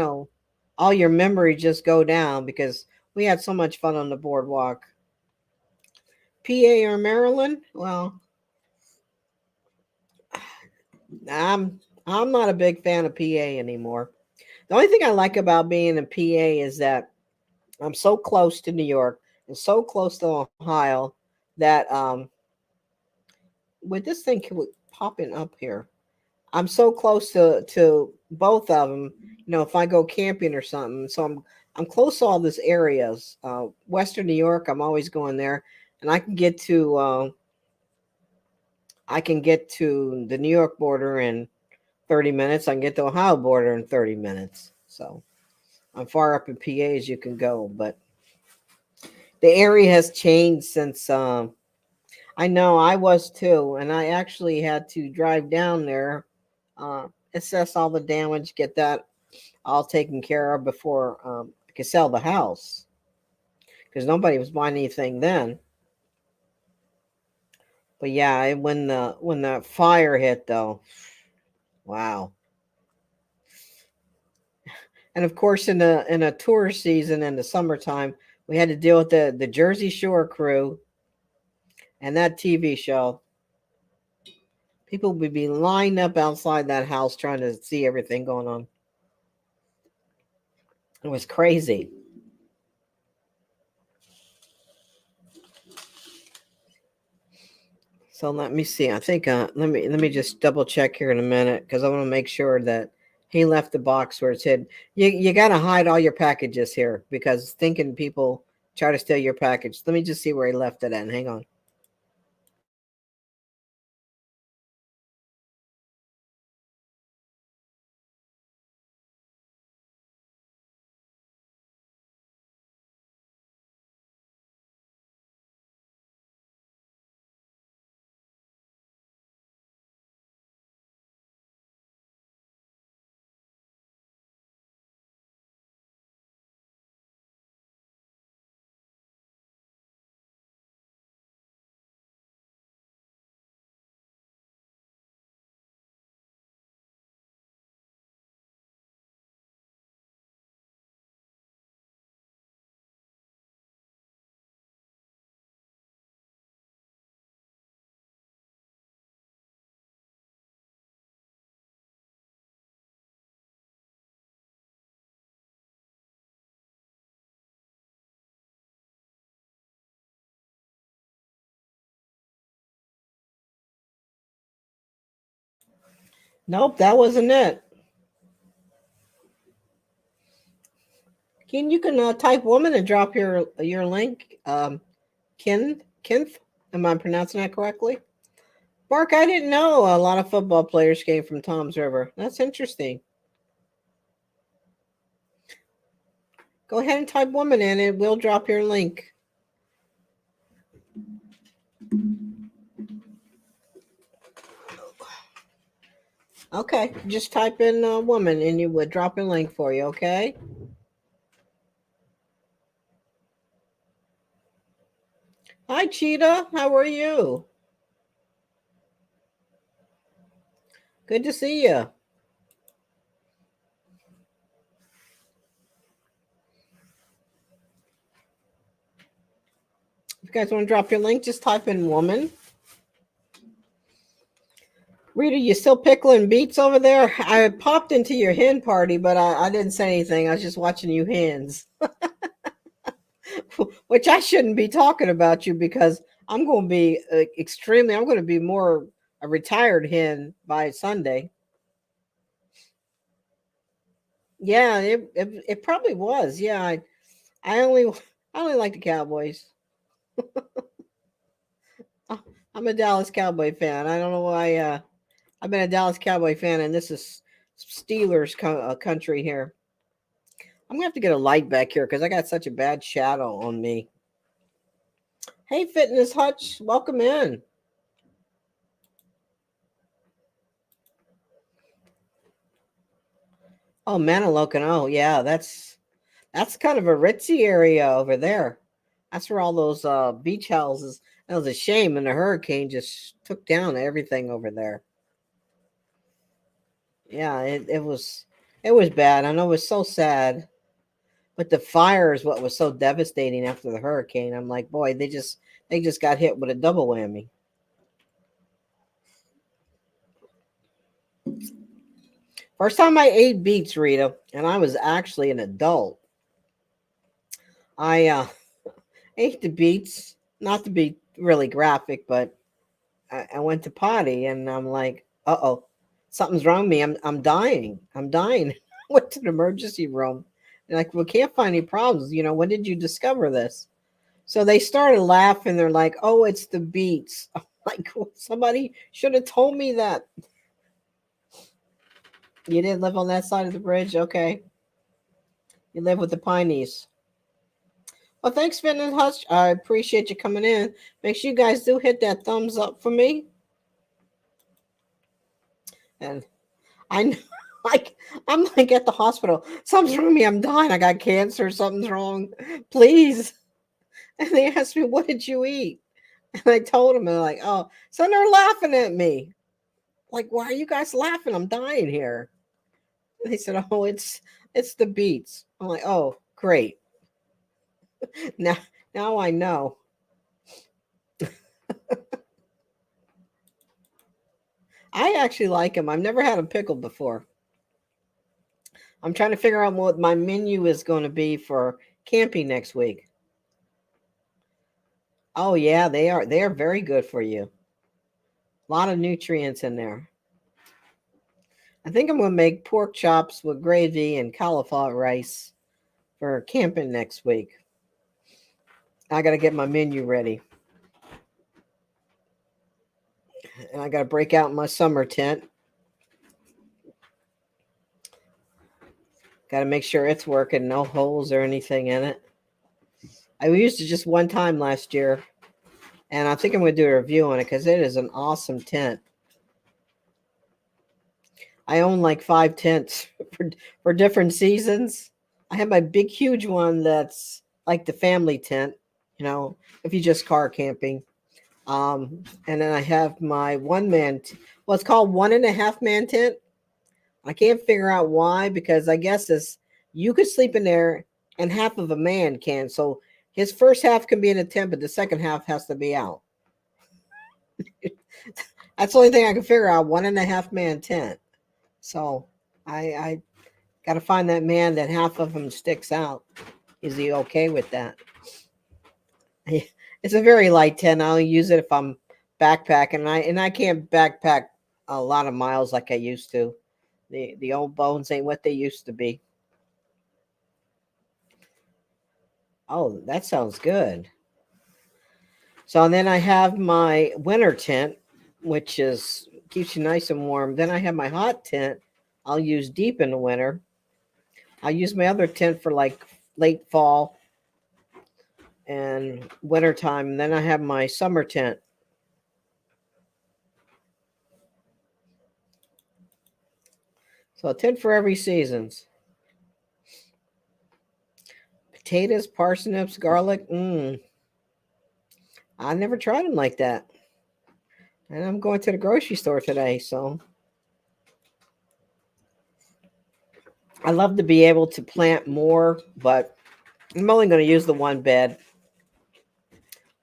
all your memory just go down because we had so much fun on the boardwalk. PA or Maryland? Well, I'm not a big fan of PA anymore. The only thing I like about being in PA is that I'm so close to New York and so close to Ohio that with this thing popping up here, I'm so close to both of them. If I go camping or something, so I'm close to all these areas. Western New York, I'm always going there, and I can get to the New York border in 30 minutes. I can get to the Ohio border in 30 minutes. So I'm far up in PA as you can go, but the area has changed since. I know I was too, and I actually had to drive down there, assess all the damage, get that all taken care of before I could sell the house because nobody was buying anything then. But yeah, when the fire hit though, wow. And of course, in a tourist season in the summertime, we had to deal with the Jersey Shore crew and that TV show. People would be lined up outside that house trying to see everything going on. It was crazy. So let me see. I think let me just double check here in a minute because I want to make sure that he left the box where it's hid. You got to hide all your packages here because thinking people try to steal your package. Let me just see where he left it at. Hang on. Nope, that wasn't it. You can type woman and drop your link. Kinth. Am I pronouncing that correctly? Mark, I didn't know a lot of football players came from Tom's River. That's interesting. Go ahead and type woman in and we'll drop your link. Okay, just type in woman and you would drop a link for you, okay? Hi, Cheetah. How are you? Good to see you. If you guys want to drop your link, just type in woman. Rita, you still pickling beets over there? I popped into your hen party, but I didn't say anything. I was just watching you hens, which I shouldn't be talking about you because I'm going to be I'm going to be more a retired hen by Sunday. Yeah, it probably was. Yeah, I only I only like the Cowboys. Uh, I'm a Dallas Cowboy fan. I don't know why. I've been a Dallas Cowboy fan, and this is Steelers country here. I'm gonna have to get a light back here because I got such a bad shadow on me. Hey, Fitness Hutch, welcome in. Oh, Manilokan. Oh, yeah, that's kind of a ritzy area over there. That's where all those beach houses. That was a shame, and the hurricane just took down everything over there. Yeah, it was bad. I know it was so sad, but the fire is what was so devastating after the hurricane. I'm like, boy, they just got hit with a double whammy. First time I ate beets, Rita, and I was actually an adult. I ate the beets, not to be really graphic, but I went to potty and I'm like, uh-oh, something's wrong with me. I'm dying. I'm dying. Went to the emergency room. They're like, we can't find any problems. When did you discover this? So they started laughing. They're like, oh, it's the beets. I'm like, well, somebody should have told me that. You didn't live on that side of the bridge? Okay. You live with the Pineys. Well, thanks, Finn and Hush. I appreciate you coming in. Make sure you guys do hit that thumbs up for me. And I know, like, I'm like at the hospital. Something's wrong with me. I'm dying. I got cancer. Something's wrong. Please. And they asked me, what did you eat? And I told them, and they're like, oh. So they're laughing at me. Like, why are you guys laughing? I'm dying here. And they said, oh, it's the beets. I'm like, oh, great. Now, now I know. I actually like them. I've never had them pickled before. I'm trying to figure out what my menu is going to be for camping next week. Oh yeah, they are. They are very good for you. A lot of nutrients in there. I think I'm going to make pork chops with gravy and cauliflower rice for camping next week. I got to get my menu ready. And I got to break out my summer tent. Got to make sure it's working, no holes or anything in it. I used it just one time last year, and I think I'm going to do a review on it because it is an awesome tent. I own like 5 tents for different seasons. I have my big, huge one that's like the family tent, if you just car camping. And then I have my well, it's called 1.5 man tent. I can't figure out why, because I guess you could sleep in there and half of a man can. So his first half can be in a tent, but the second half has to be out. That's the only thing I can figure out. 1.5 man tent. So I got to find that man that half of him sticks out. Is he okay with that? It's a very light tent. I'll use it if I'm backpacking. I can't backpack a lot of miles like I used to. The old bones ain't what they used to be. Oh, that sounds good. So then I have my winter tent, which keeps you nice and warm. Then I have my hot tent. I'll use deep in the winter. I'll use my other tent for like late fall and winter time. And then I have my summer tent. So a tent for every seasons. Potatoes, parsnips, garlic. I never tried them like that. And I'm going to the grocery store today, so I love to be able to plant more, but I'm only going to use the one bed.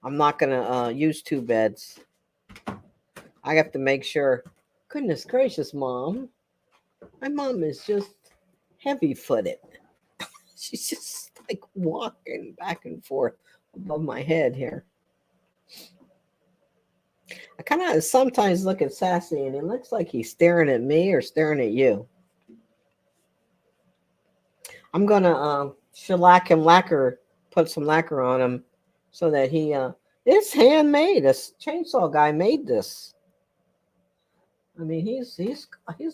I'm not going to use 2 beds. I have to make sure. Goodness gracious, Mom. My mom is just heavy footed. She's just like walking back and forth above my head here. I kind of sometimes look at Sassy and it looks like he's staring at me or staring at you. I'm going to shellac him put some lacquer on him so that it's handmade. This chainsaw guy made this. I mean, he's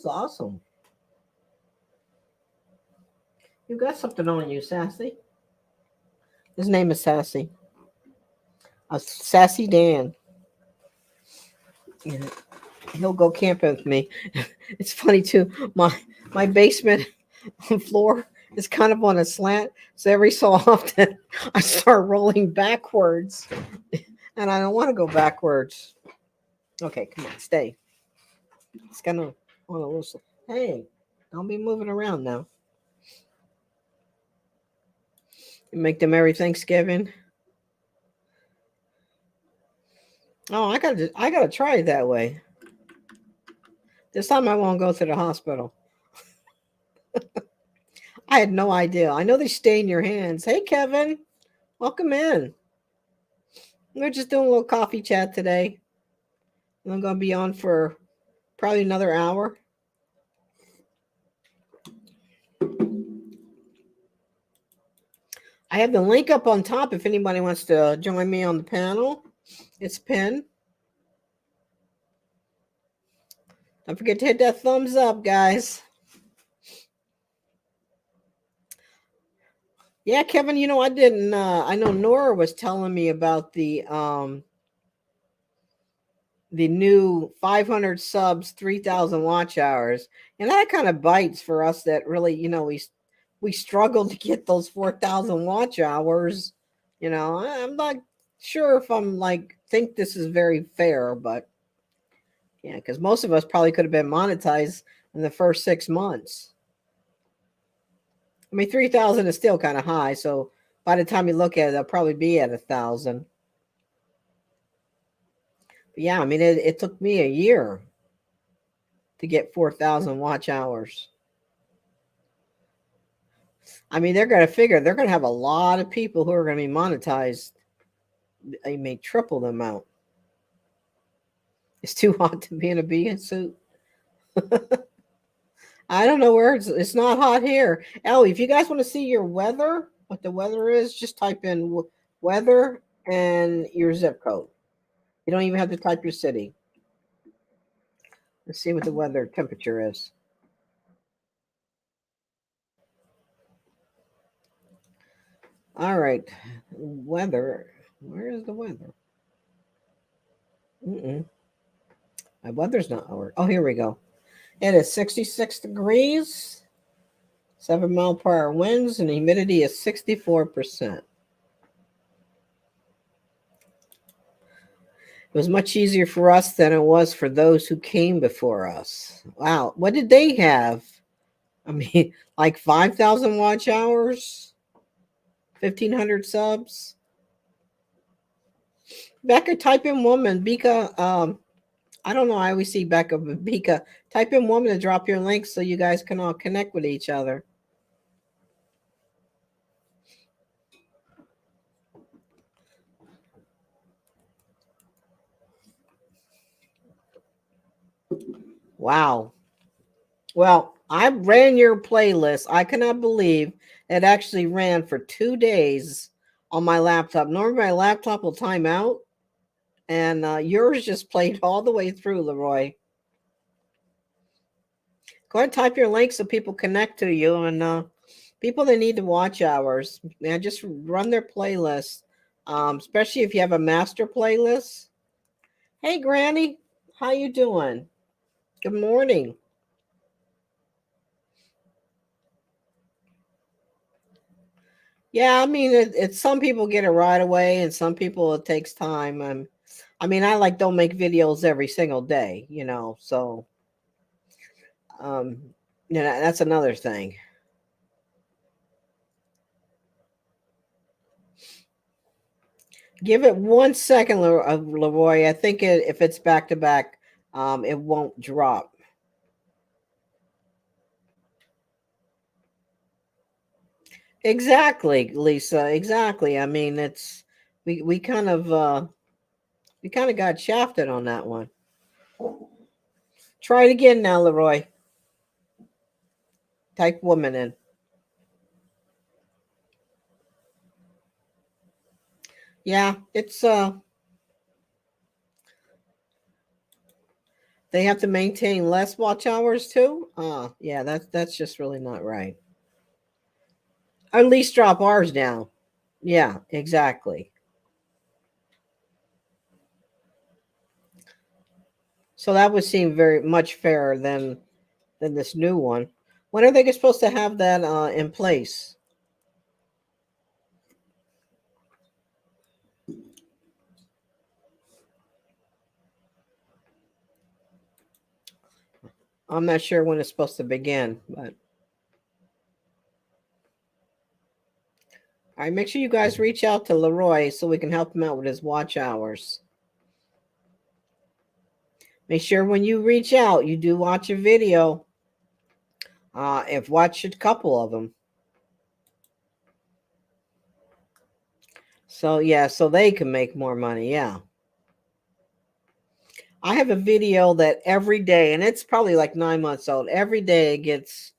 awesome. You got something on you, Sassy. His name is Sassy. Sassy Dan. Yeah, he'll go camping with me. It's funny too. My basement floor is kind of on a slant. So every so often I start rolling backwards. And I don't want to go backwards. Okay, come on, stay. It's kind of on a little. Hey, don't be moving around now. You make them every Thanksgiving. Oh, I gotta try it that way. This time I won't go to the hospital. I had no idea. I know they stain your hands. Hey, Kevin, welcome in. We're just doing a little coffee chat today. I'm gonna be on for probably another hour. I have the link up on top if anybody wants to join me on the panel. It's pinned. Don't forget to hit that thumbs up, guys. Yeah, Kevin, I didn't I know Nora was telling me about the new 500 subs, 3,000 watch hours. And that kind of bites for us that really, we struggled to get those 4,000 watch hours. I'm not sure if I'm think this is very fair, but yeah, because most of us probably could have been monetized in the first 6 months. I mean, 3,000 is still kind of high. So by the time you look at it, they'll probably be at 1,000. Yeah, I mean, it took me a year to get 4,000 watch hours. I mean, they're going to figure they're going to have a lot of people who are going to be monetized. They may triple the amount. It's too hot to be in a vegan suit. I don't know where it's not hot here. Ellie, if you guys want to see your weather, what the weather is, just type in weather and your zip code. You don't even have to type your city. Let's see what the weather temperature is. All right. Weather. Where is the weather? My weather's not over. Oh, here we go. It is 66 degrees, 7-mile-per-hour winds, and humidity is 64%. It was much easier for us than it was for those who came before us. Wow. What did they have? I mean, like 5,000 watch hours, 1,500 subs. Becca, type in woman. Bika, I don't know. I always see Becca, but Bika, type in woman to drop your links so you guys can all connect with each other. Wow. Well, I ran your playlist. I cannot believe it actually ran for 2 days on my laptop. Normally, my laptop will time out, and yours just played all the way through, Leroy. Go ahead and type your link so people connect to you, and people that need to watch hours, man, just run their playlist, especially if you have a master playlist. Hey, Granny, how you doing? Good morning. Yeah, I mean, it's some people get it right away, and some people it takes time. I mean, I don't make videos every single day, so um, that's another thing. Give it 1 second, Leroy. I think if it's back to back, it won't drop. Exactly, Lisa. Exactly. I mean, we kind of got shafted on that one. Try it again now, Leroy. Type woman in. Yeah, it's they have to maintain less watch hours too. Yeah, that's just really not right. Or at least drop ours down. Yeah, exactly. So that would seem very much fairer than this new one. When are they supposed to have that in place? I'm not sure when it's supposed to begin, but all right, make sure you guys reach out to Leroy so we can help him out with his watch hours. Make sure when you reach out, you do watch a video. If watch a couple of them. So yeah, so they can make more money. Yeah. I have a video that every day, and it's probably like 9 months old. Every day it gets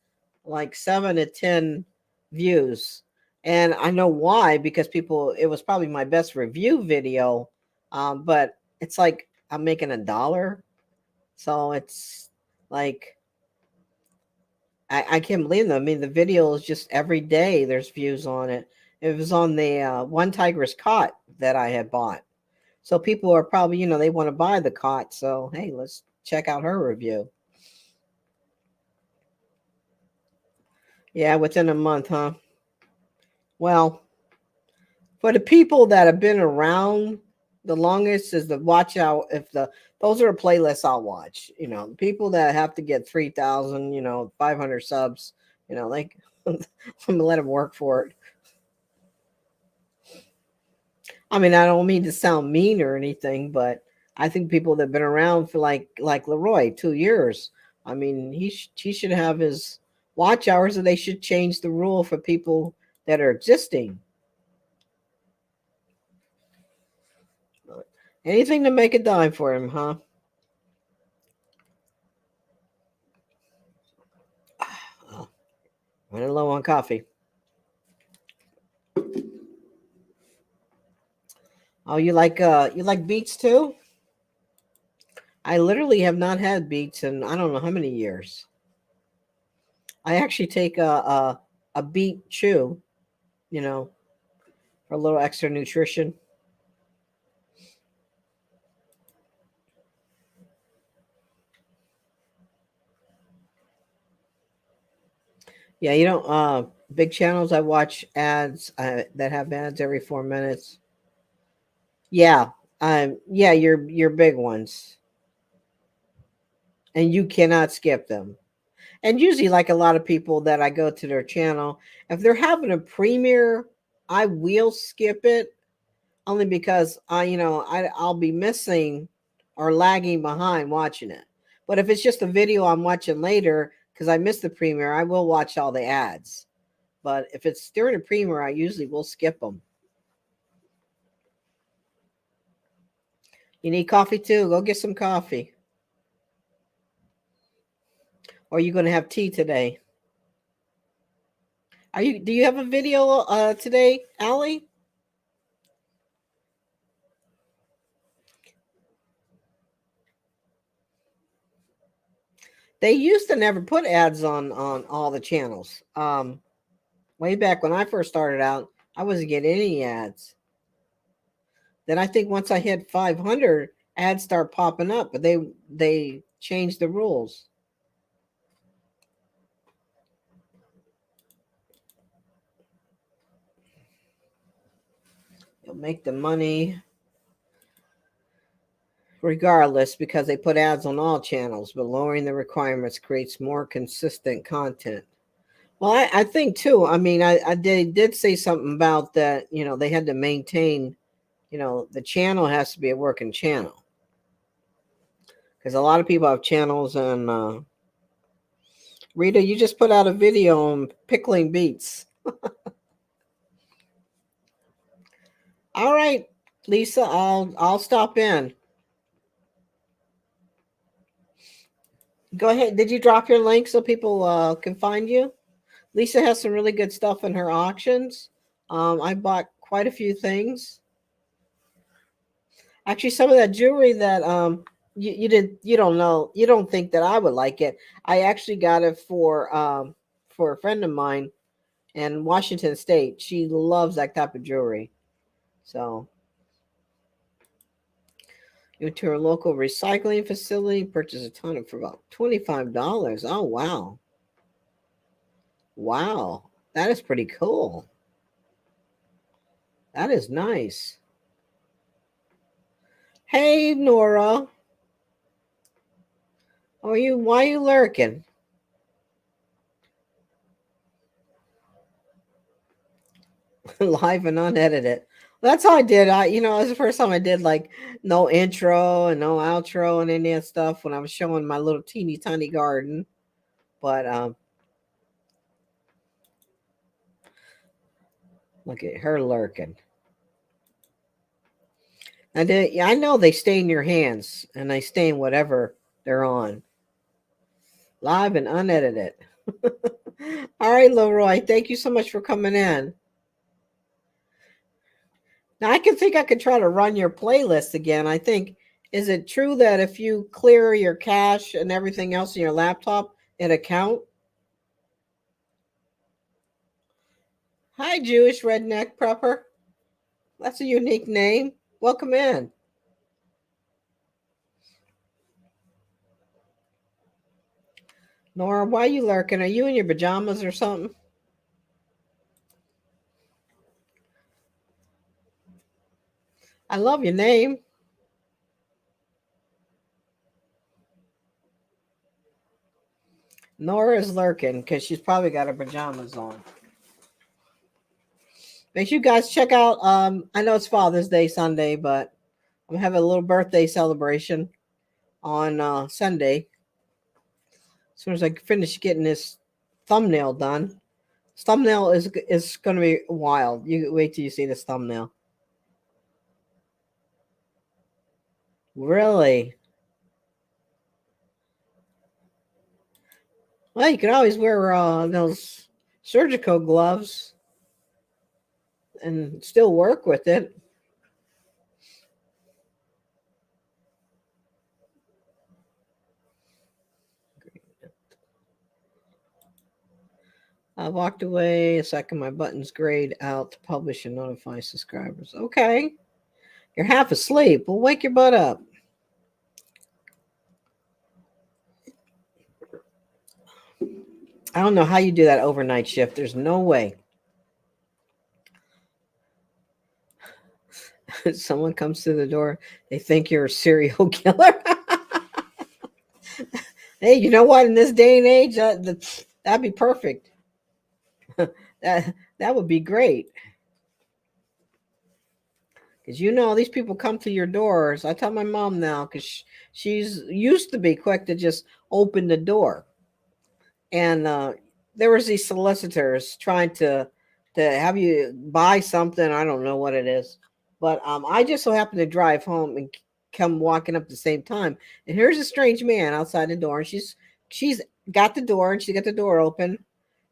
like 7 to 10 views. And I know why, because people, it was probably my best review video. But it's like I'm making $1. So it's like, I can't believe them. I mean, the video is just every day there's views on it. It was on the One Tiger's Cot that I had bought. So people are probably, they want to buy the cot. So, hey, let's check out her review. Yeah, within a month, huh? Well, for the people that have been around the longest is the watch out. If those are a playlist I'll watch. The people that have to get 3,000, 500 subs, like I'm gonna let them work for it. I mean, I don't mean to sound mean or anything, but I think people that've been around for like Leroy 2 years. I mean, he should have his watch hours, and they should change the rule for people that are existing. Anything to make a dime for him, huh? Oh, running low on coffee. Oh, you like beets too? I literally have not had beets in I don't know how many years. I actually take a beet chew, you know, for a little extra nutrition. Yeah, big channels. I watch ads that have ads every 4 minutes. Yeah, yeah, your big ones, and you cannot skip them. And usually, like a lot of people that I go to their channel, if they're having a premiere, I will skip it only because I'll be missing or lagging behind watching it. But if it's just a video I'm watching later because I missed the premiere, I will watch all the ads. But if it's during a premiere, I usually will skip them. You need coffee too? Go get some coffee. Or are you going to have tea today? Do you have a video today, Allie? They used to never put ads on all the channels. Way back when I first started out, I wasn't getting any ads. Then I think once I hit 500, ads start popping up, but they changed the rules. You'll make the money regardless because they put ads on all channels, but lowering the requirements creates more consistent content. Well, I think too. I mean, they did say something about that. They had to maintain. The channel has to be a working channel because a lot of people have channels. And Rita, you just put out a video on pickling beets. All right, Lisa, I'll stop in. Go ahead. Did you drop your link so people can find you? Lisa has some really good stuff in her auctions. I bought quite a few things. Actually, some of that jewelry that you don't know, you don't think that I would like it. I actually got it for a friend of mine in Washington State. She loves that type of jewelry. So you went to her local recycling facility, purchase a ton of for about $25. Oh wow. Wow, that is pretty cool. That is nice. Hey, Nora, are you? Why are you lurking? Live and unedited. That's how I did. It was the first time I did like no intro and no outro and any of that stuff when I was showing my little teeny tiny garden. But look at her lurking. Yeah, I know they stay in your hands and they stay in whatever they're on, live and unedited. All right, Leroy, thank you so much for coming in. Now I can think I could try to run your playlist again. I think, is it true that if you clear your cache and everything else in your laptop, it account? Hi, Jewish redneck prepper. That's a unique name. Welcome in. Nora, why are you lurking? Are you in your pajamas or something? I love your name. Nora is lurking because she's probably got her pajamas on. Make sure you guys check out. I know it's Father's Day Sunday, but I'm having a little birthday celebration on Sunday. As soon as I finish getting this thumbnail done, this thumbnail is going to be wild. You wait till you see this thumbnail. Really? Well, you can always wear those surgical gloves and still work with it. I walked away a second. My button's grayed out to publish and notify subscribers. Okay. You're half asleep. Well, wake your butt up. I don't know how you do that overnight shift. There's no way. Someone comes to the door, they think you're a serial killer. Hey, you know what? In this day and age, that'd be perfect. That would be great. Because these people come to your doors. I tell my mom now because she's used to be quick to just open the door. And there was these solicitors trying to have you buy something. I don't know what it is, but I just so happened to drive home and come walking up at the same time. And here's a strange man outside the door, and she's got the door and she got the door open,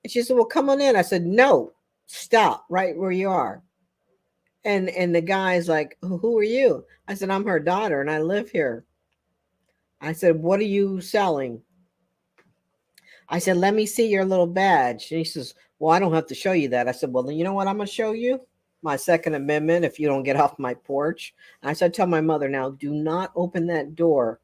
and she said, "Well, come on in." I said, "No, stop right where you are." And the guy's like, "Who are you?" I said, "I'm her daughter, and I live here." I said, "What are you selling?" I said, "Let me see your little badge." And he says, "Well, I don't have to show you that." I said, "Well, then you know what I'm going to show you? My Second Amendment if you don't get off my porch." And I said, "Tell my mother now, do not open that door."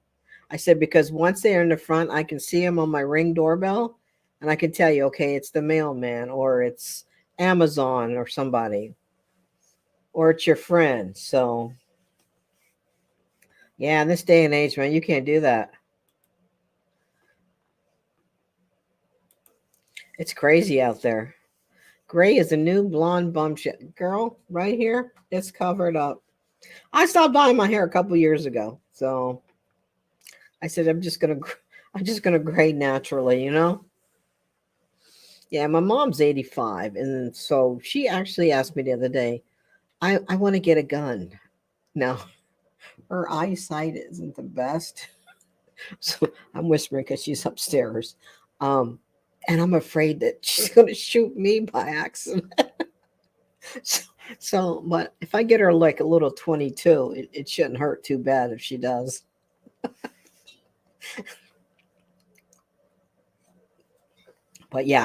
I said, "Because once they're in the front, I can see them on my Ring doorbell and I can tell you, okay, it's the mailman or it's Amazon or somebody or it's your friend." So, yeah, in this day and age, man, you can't do that. It's crazy out there. Gray is a new blonde bumpshit girl right here. It's covered up. I stopped dyeing my hair a couple years ago, so I said I'm just gonna gray naturally. Yeah, my mom's 85, and so she actually asked me the other day, I want to get a gun. Now, her eyesight isn't the best, so I'm whispering because she's upstairs, um, and I'm afraid that she's gonna shoot me by accident. So, but if I get her like a little 22, it shouldn't hurt too bad if she does. But yeah,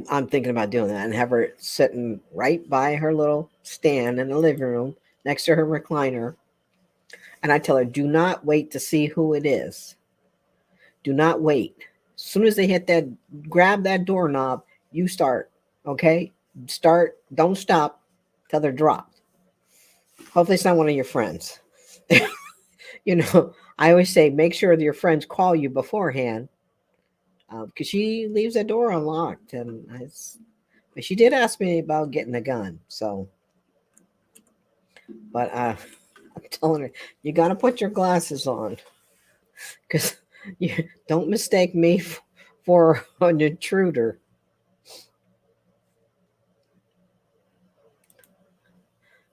I'm thinking about doing that and have her sitting right by her little stand in the living room next to her recliner. And I tell her, do not wait to see who it is. Do not wait. As soon as they hit that, grab that doorknob You start, okay? Start, don't stop till they're dropped. Hopefully, it's not one of your friends. I always say make sure that your friends call you beforehand because she leaves the door unlocked. But she did ask me about getting a gun. So, but I'm telling her, you got to put your glasses on because you don't mistake me for an intruder.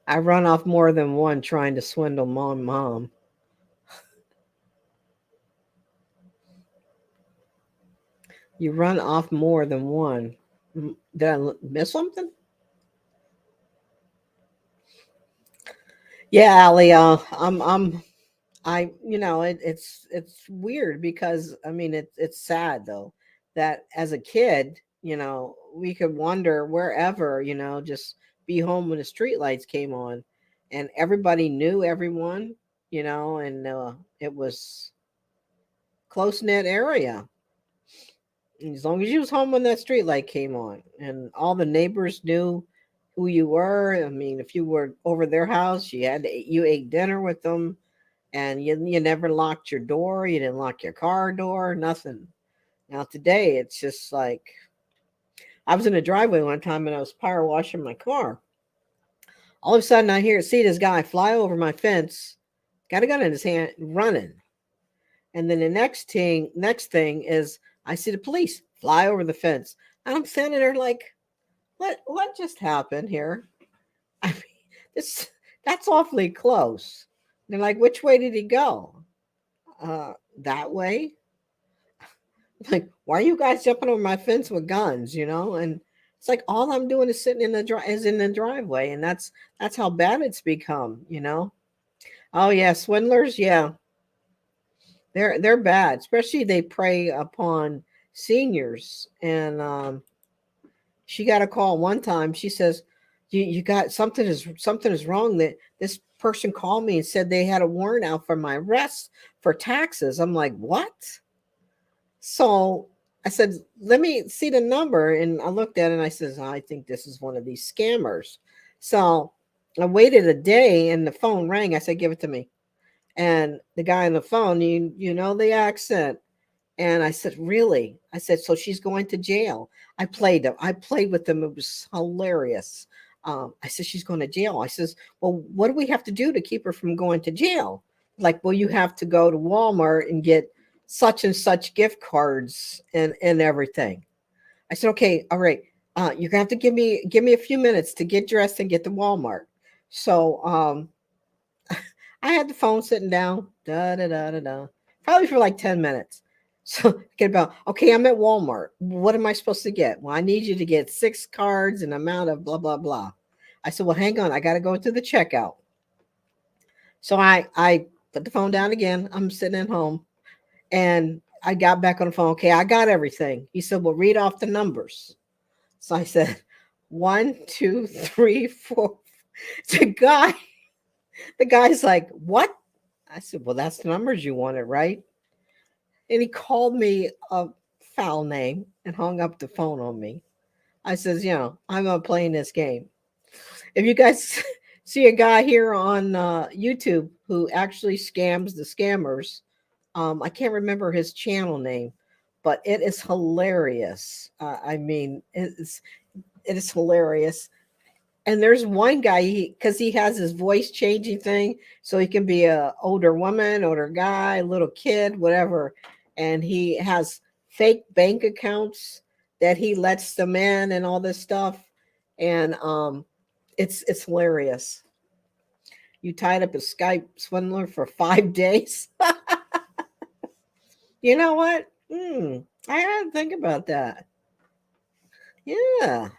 I run off more than one trying to swindle mom. You run off more than one. Did I miss something? Yeah, Ali. It's weird because I mean, it's sad though that as a kid, we could wander wherever, just be home when the street lights came on, and everybody knew everyone, and it was close knit area. As long as you was home when that street light came on, and all the neighbors knew who you were. I mean, if you were over their house, you ate dinner with them, and you never locked your door. You didn't lock your car door. Nothing. Now today, it's just like I was in a driveway one time and I was power washing my car. All of a sudden, see this guy fly over my fence, got a gun in his hand, running. And then the next thing is I see the police fly over the fence. And I'm standing there like, what just happened here? I mean, this that's awfully close. They're like, which way did he go? That way. Like, why are you guys jumping over my fence with guns? And it's like all I'm doing is sitting in the driveway, and that's how bad it's become. Oh yeah, swindlers. Yeah, they're bad. Especially they prey upon seniors. And she got a call one time. She says, "You got something is wrong. That this person called me and said they had a warrant out for my arrest for taxes." I'm like, what? So I said, "Let me see the number." And I looked at it and I says, "I think this is one of these scammers." So I waited a day and the phone rang. I said, "Give it to me." And the guy on the phone, you know the accent. And I said, "Really?" I said, "So she's going to jail." I played with them. It was hilarious. I said, "She's going to jail." I says, "Well, what do we have to do to keep her from going to jail?" Like, "Well, you have to go to Walmart and get such and such gift cards and everything." I said, "Okay, all right. You're gonna have to give me a few minutes to get dressed and get to Walmart." So I had the phone sitting down, da da da da da, probably for like 10 minutes. So get about, okay, I'm at Walmart. What am I supposed to get? Well, I need you to get 6 cards and amount of blah blah blah. I said, "Well, hang on, I got to go to the checkout." So I put the phone down again. I'm sitting at home, and I got back on the phone. Okay, I got everything. He said, "Well, read off the numbers." So I said, "One, two, three, four." The guy's like, "What?" I said, "Well, that's the numbers you wanted, right?" And he called me a foul name and hung up the phone on me. I says, "I'm not playing this game." If you guys see a guy here on YouTube who actually scams the scammers, I can't remember his channel name, but it is hilarious. I mean, it is hilarious. And there's one guy, because he has his voice changing thing, so he can be a older woman, older guy, little kid, whatever. And he has fake bank accounts that he lets them in and all this stuff. And it's hilarious. You tied up a Skype swindler for 5 days. You know what? I had to think about that. Yeah.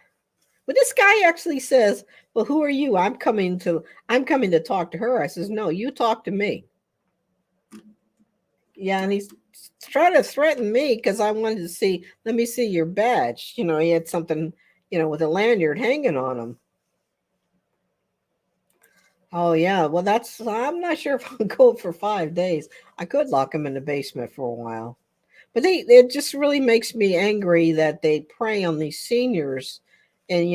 But this guy actually says, "Well, who are you? I'm coming to talk to her." I says, "No, you talk to me." Yeah, and he's trying to threaten me because I wanted to see, let me see your badge. He had something, with a lanyard hanging on him. Oh yeah. Well, I'm not sure if I'll go for 5 days. I could lock him in the basement for a while. But it just really makes me angry that they prey on these seniors, and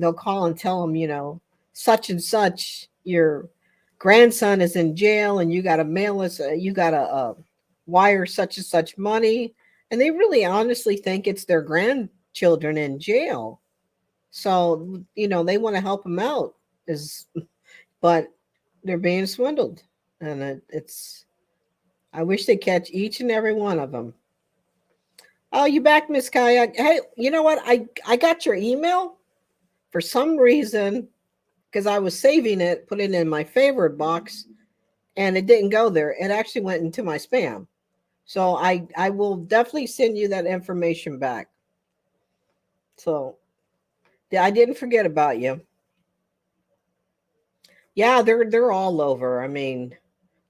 they'll call and tell them, such and such, your grandson is in jail, and you got to mail us, you got to wire such and such money, and they really honestly think it's their grandchildren in jail. So they want to help them out, is but they're being swindled, and it's. I wish they catch each and every one of them. Oh, you back, Miss Kaya? Hey, you know what? I got your email for some reason because I was saving it, put it in my favorite box, and it didn't go there. It actually went into my spam. So I will definitely send you that information back. So yeah, I didn't forget about you. Yeah, they're all over. I mean,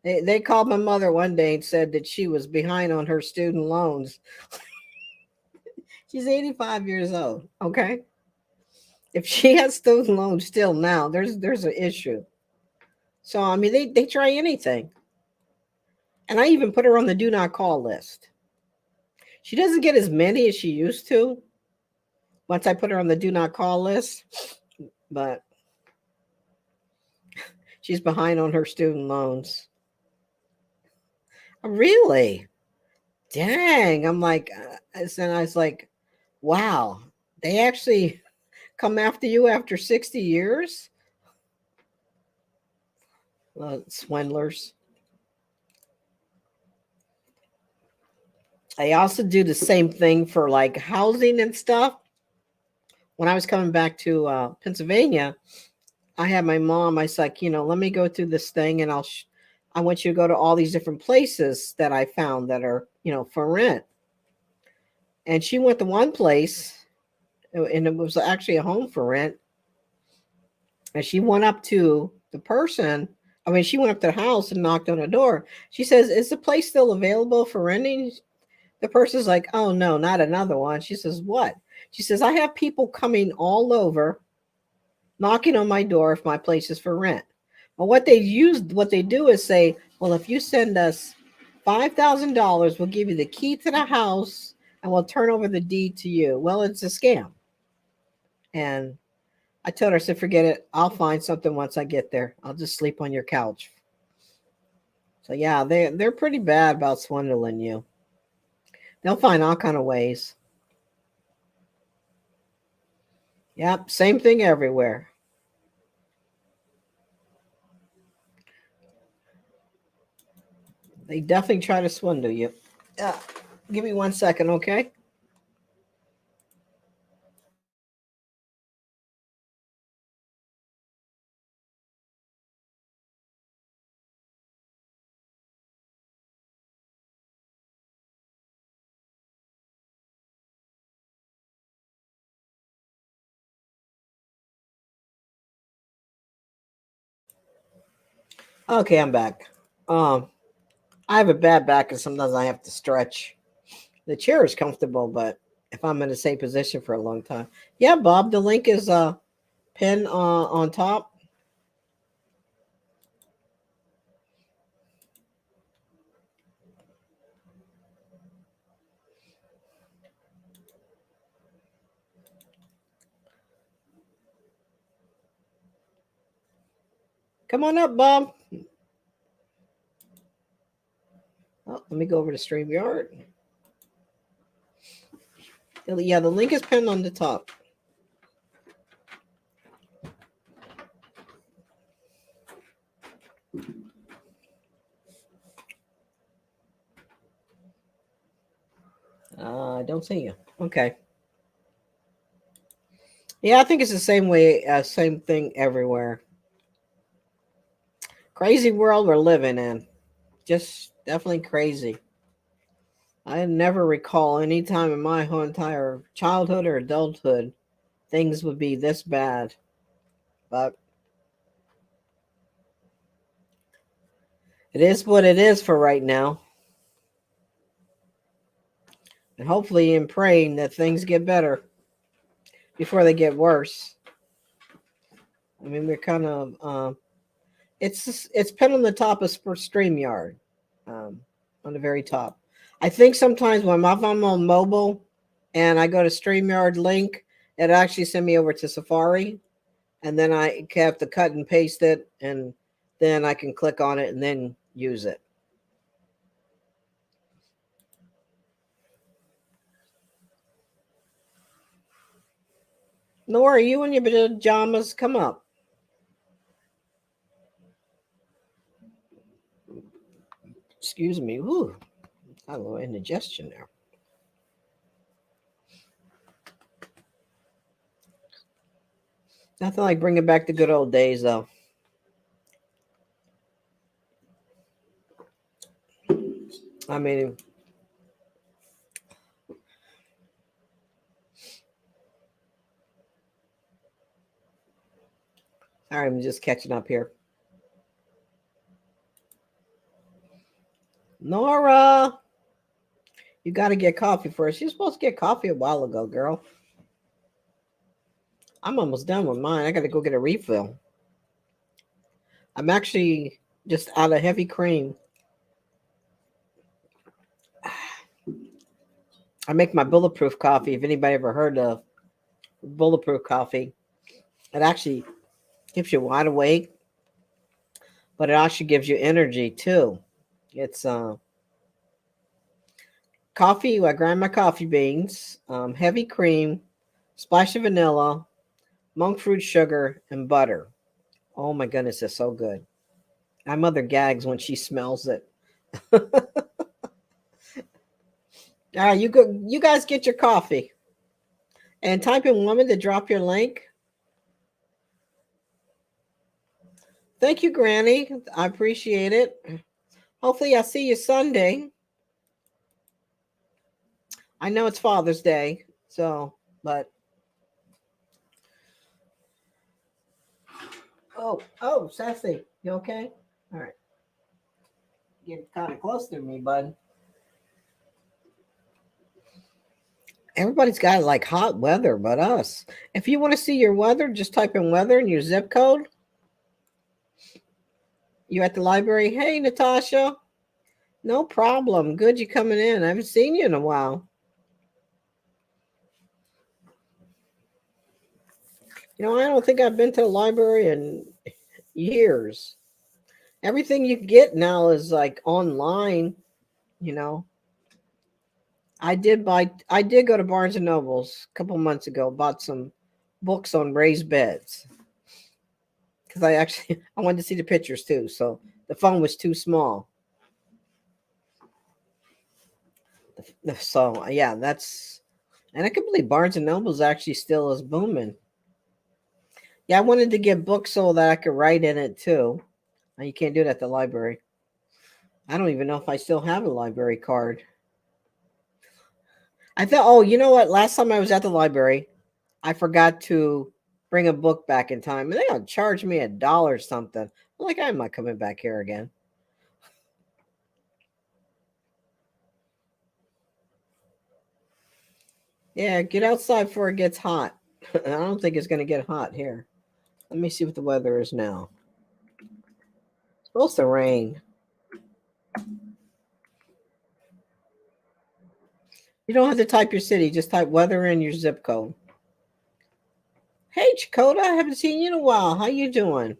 they called my mother one day and said that she was behind on her student loans. She's 85 years old. Okay. If she has student loans still now, there's an issue. So I mean they try anything. And I even put her on the do not call list. She doesn't get as many as she used to once I put her on the do not call list, but she's behind on her student loans. Really? Dang. I'm like, and I was like, wow, they actually come after you after 60 years? Swindlers. I also do the same thing for like housing and stuff. When I was coming back to Pennsylvania, I had my mom. I was like, let me go through this thing, and I want you to go to all these different places that I found that are, for rent. And she went to one place, and it was actually a home for rent. And she went up to the person. I mean, she went up to the house and knocked on the door. She says, "Is the place still available for renting?" The person's like, "Oh no, not another one." She says, "What?" She says, "I have people coming all over knocking on my door if my place is for rent." Well, what they do is say, "Well, if you send us $5,000, we'll give you the key to the house and we'll turn over the deed to you." Well, it's a scam. And I told her, I said, "Forget it. I'll find something once I get there. I'll just sleep on your couch." So yeah, they're pretty bad about swindling you. They'll find all kind of ways. Yep, same thing everywhere. They definitely try to swindle you. Uh, Give me 1 second, okay? Okay, I'm back. Um, I have a bad back, and sometimes I have to stretch. The chair is comfortable, but if I'm in the same position for a long time, yeah, Bob, the link is pinned on top. Come on up, Bob. Oh, let me go over to StreamYard. Yeah, the link is pinned on the top. I don't see you. Okay. Yeah, I think it's the same way, same thing everywhere. Crazy world we're living in. Just definitely crazy. I never recall any time in my whole entire childhood or adulthood things would be this bad. But it is what it is for right now. And hopefully, in praying that things get better before they get worse. I mean, we're kind of it's pinned on the top of StreamYard, um, on the very top. I think sometimes when I'm on mobile and I go to StreamYard link, it actually send me over to Safari, and then I have to cut and paste it, and then I can click on it and then use it. Nora, you and your pajamas, come up. Excuse me. Ooh, got a little indigestion there. Nothing like bringing back the good old days, though. I mean, sorry, I'm just catching up here. Nora, you got to get coffee first. You're supposed to get coffee a while ago, girl. I'm almost done with mine. I got to go get a refill. I'm actually just out of heavy cream. I make my bulletproof coffee. If anybody ever heard of bulletproof coffee, it actually keeps you wide awake, but it actually gives you energy too. It's coffee. I grind my coffee beans, heavy cream, splash of vanilla, monk fruit sugar, and butter. Oh my goodness, it's so good. My mother gags when she smells it. All right, you guys get your coffee and type in woman to drop your link. Thank you, Granny. I appreciate it. Hopefully, I'll see you Sunday. I know it's Father's Day, but oh, Sassy, you okay? All right, get kind of close to me, bud. Everybody's got like hot weather, but us. If you want to see your weather, just type in weather and your zip code. You at the library? Hey, Natasha. No problem. Good you coming in. I haven't seen you in a while. I don't think I've been to the library in years. Everything you get now is like online, you know. I did go to Barnes and Nobles a couple months ago, bought some books on raised beds. Because I wanted to see the pictures too. So the phone was too small. So yeah, and I can believe Barnes and Nobles actually still is booming. Yeah, I wanted to get books so that I could write in it too. You can't do it at the library. I don't even know if I still have a library card. I thought, oh, you know what? Last time I was at the library, I forgot to bring a book back in time, and they gonna charge me $1 something. I'm like, I'm not coming back here again. Yeah, get outside before it gets hot. I don't think it's gonna get hot here. Let me see what the weather is now. It's supposed to rain. You don't have to type your city, just type weather in your zip code. Hey, Chakota, I haven't seen you in a while. How you doing?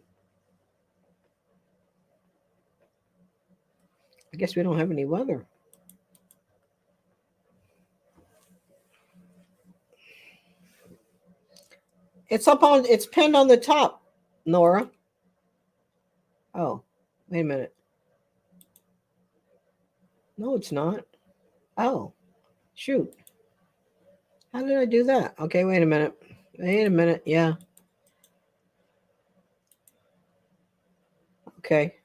I guess we don't have any weather. It's pinned on the top, Nora. Oh, wait a minute. No, it's not. Oh, shoot. How did I do that? Okay, wait a minute. Wait a minute. Yeah. Okay.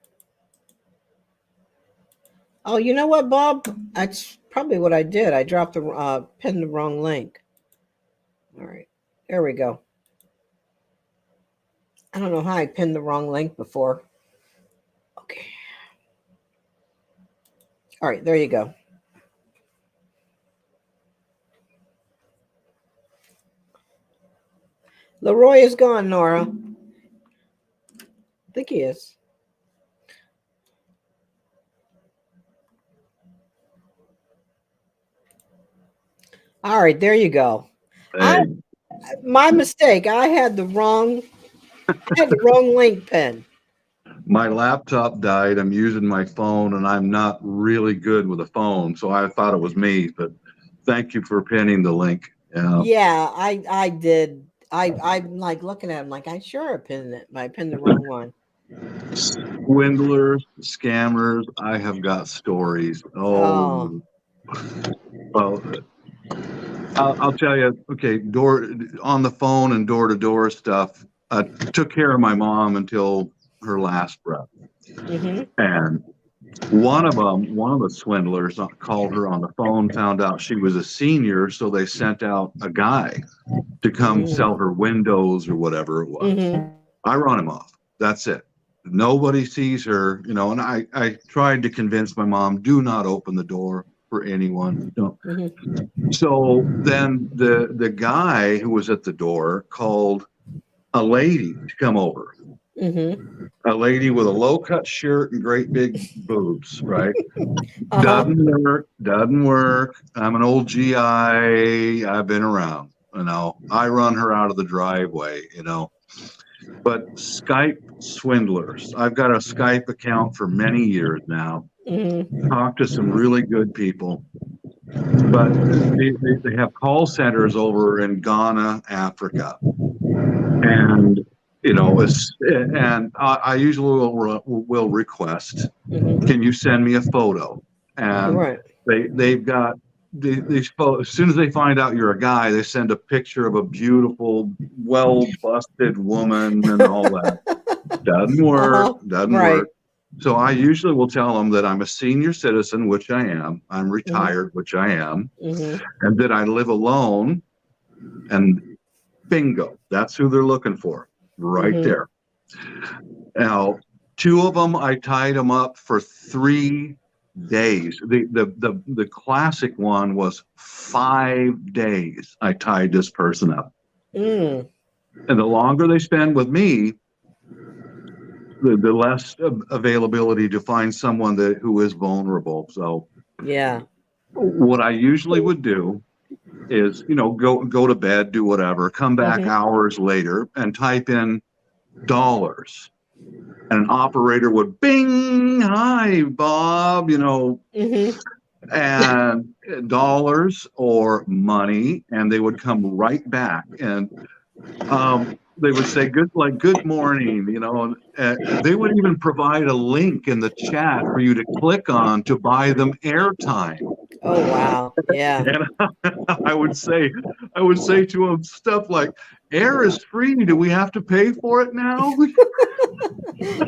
Oh, you know what, Bob? That's probably what I did. I dropped pinned the wrong link. All right. There we go. I don't know how I pinned the wrong link before. Okay. All right, there you go. Leroy is gone, Nora. I think he is. All right, there you go. I Hey, My mistake. I had the wrong link pin. my laptop died. I'm using my phone, and I'm not really good with a phone, so I thought it was me. But thank you for pinning the link. Yeah. Yeah, I did. I'm like looking at him like I sure pinned it, but I pinned the wrong one. Swindlers, scammers. I have got stories. Oh. Oh, well, I'll tell you. Okay, door on the phone and door to door stuff. I took care of my mom until her last breath, Mm-hmm. and one of the swindlers called her on the phone, found out she was a senior, so they sent out a guy to come Mm-hmm. sell her windows or whatever it was. Mm-hmm. I run him off. That's it. Nobody sees her, and I tried to convince my mom, do not open the door for anyone. Don't. Mm-hmm. So then the guy who was at the door called a lady to come over. Mm-hmm. A lady with a low cut shirt and great big boobs, right? Uh-huh. Doesn't work. I'm an old GI. I've been around. I run her out of the driveway. But Skype swindlers. I've got a Skype account for many years now. Mm-hmm. Talked to some really good people, but they have call centers over in Ghana, Africa, and I usually will request, Mm-hmm. can you send me a photo? And Right. they've got these photos. As soon as they find out you're a guy, they send a picture of a beautiful, well busted woman and all that. Doesn't work. Uh-huh. Doesn't Right. work. So I usually will tell them that I'm a senior citizen, which I am. I'm Mm-hmm. retired, which I am, Mm-hmm. and that I live alone. And bingo, that's who they're looking for, right Mm-hmm. there. Now, two of them, I tied them up for 3 days. The classic one was 5 days. I tied this person up, Mm. and the longer they spend with me, the less availability to find someone who is vulnerable. So Yeah. what I usually would do is, go to bed, do whatever, come back Mm-hmm. hours later and type in dollars. And an operator would bing, hi, Bob, Mm-hmm. and dollars or money, and they would come right back. And they would say good morning, and they would even provide a link in the chat for you to click on to buy them airtime. Oh wow. Yeah. And I would say to them stuff like, air is free, do we have to pay for it now?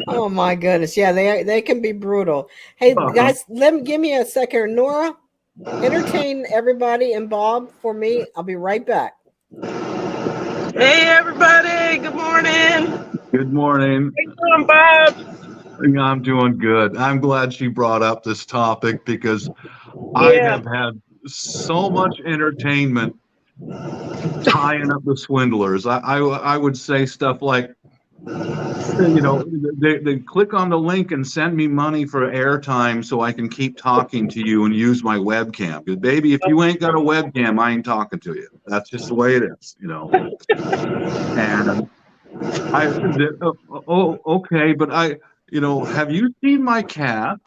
Oh my goodness. Yeah, they can be brutal. Hey guys, give me a second. Nora, entertain everybody and Bob for me. I'll be right back. Hey everybody, good morning. Good morning. How you doing, Bob? I'm doing good. I'm glad she brought up this topic because I Yeah. have had so much entertainment tying up the swindlers. I would say stuff like, they click on the link and send me money for airtime so I can keep talking to you and use my webcam. Because baby, if you ain't got a webcam, I ain't talking to you. That's just the way it is, And okay, but have you seen my cat?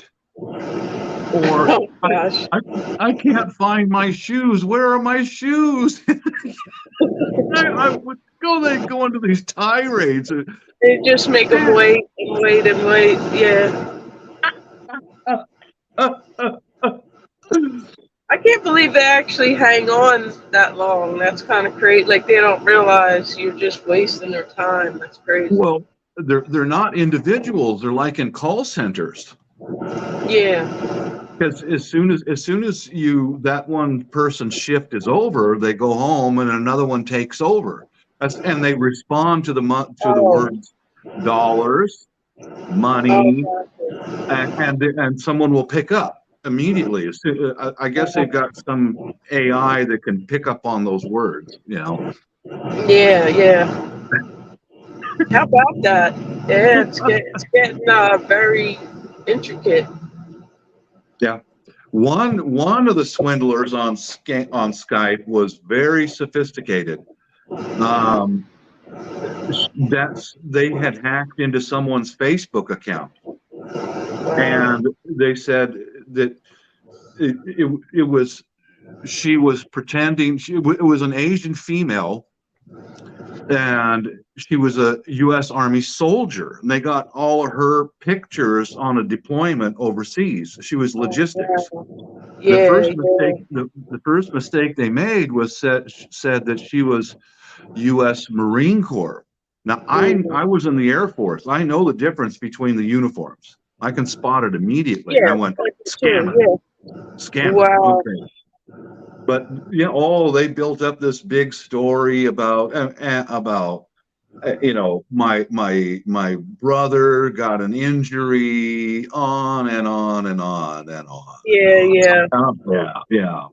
Or Oh gosh. I can't find my shoes. Where are my shoes? I would go into these tirades. They just make them wait and wait and wait. Yeah. I can't believe they actually hang on that long. That's kind of crazy. Like they don't realize you're just wasting their time. That's crazy. Well, they're not individuals. They're like in call centers. Yeah. Because as soon as that one person's shift is over, they go home and another one takes over. And they respond to the words dollars, money, and someone will pick up immediately. I guess they've got some AI that can pick up on those words. Yeah, yeah. How about that? Yeah, it's getting very intricate. Yeah. One of the swindlers on Skype was very sophisticated. They had hacked into someone's Facebook account, and they said that it was, she was pretending it was an Asian female, and she was a U.S. Army soldier, and they got all of her pictures on a deployment overseas. She was logistics. The first mistake they made was said that she was U.S. Marine Corps. Now, I was in the Air Force. I know the difference between the uniforms. I can spot it immediately. And I went, scam it. Scam it. Wow. Okay. But yeah, they built up this big story about my brother got an injury, on and on and on and on. Yeah. Yeah.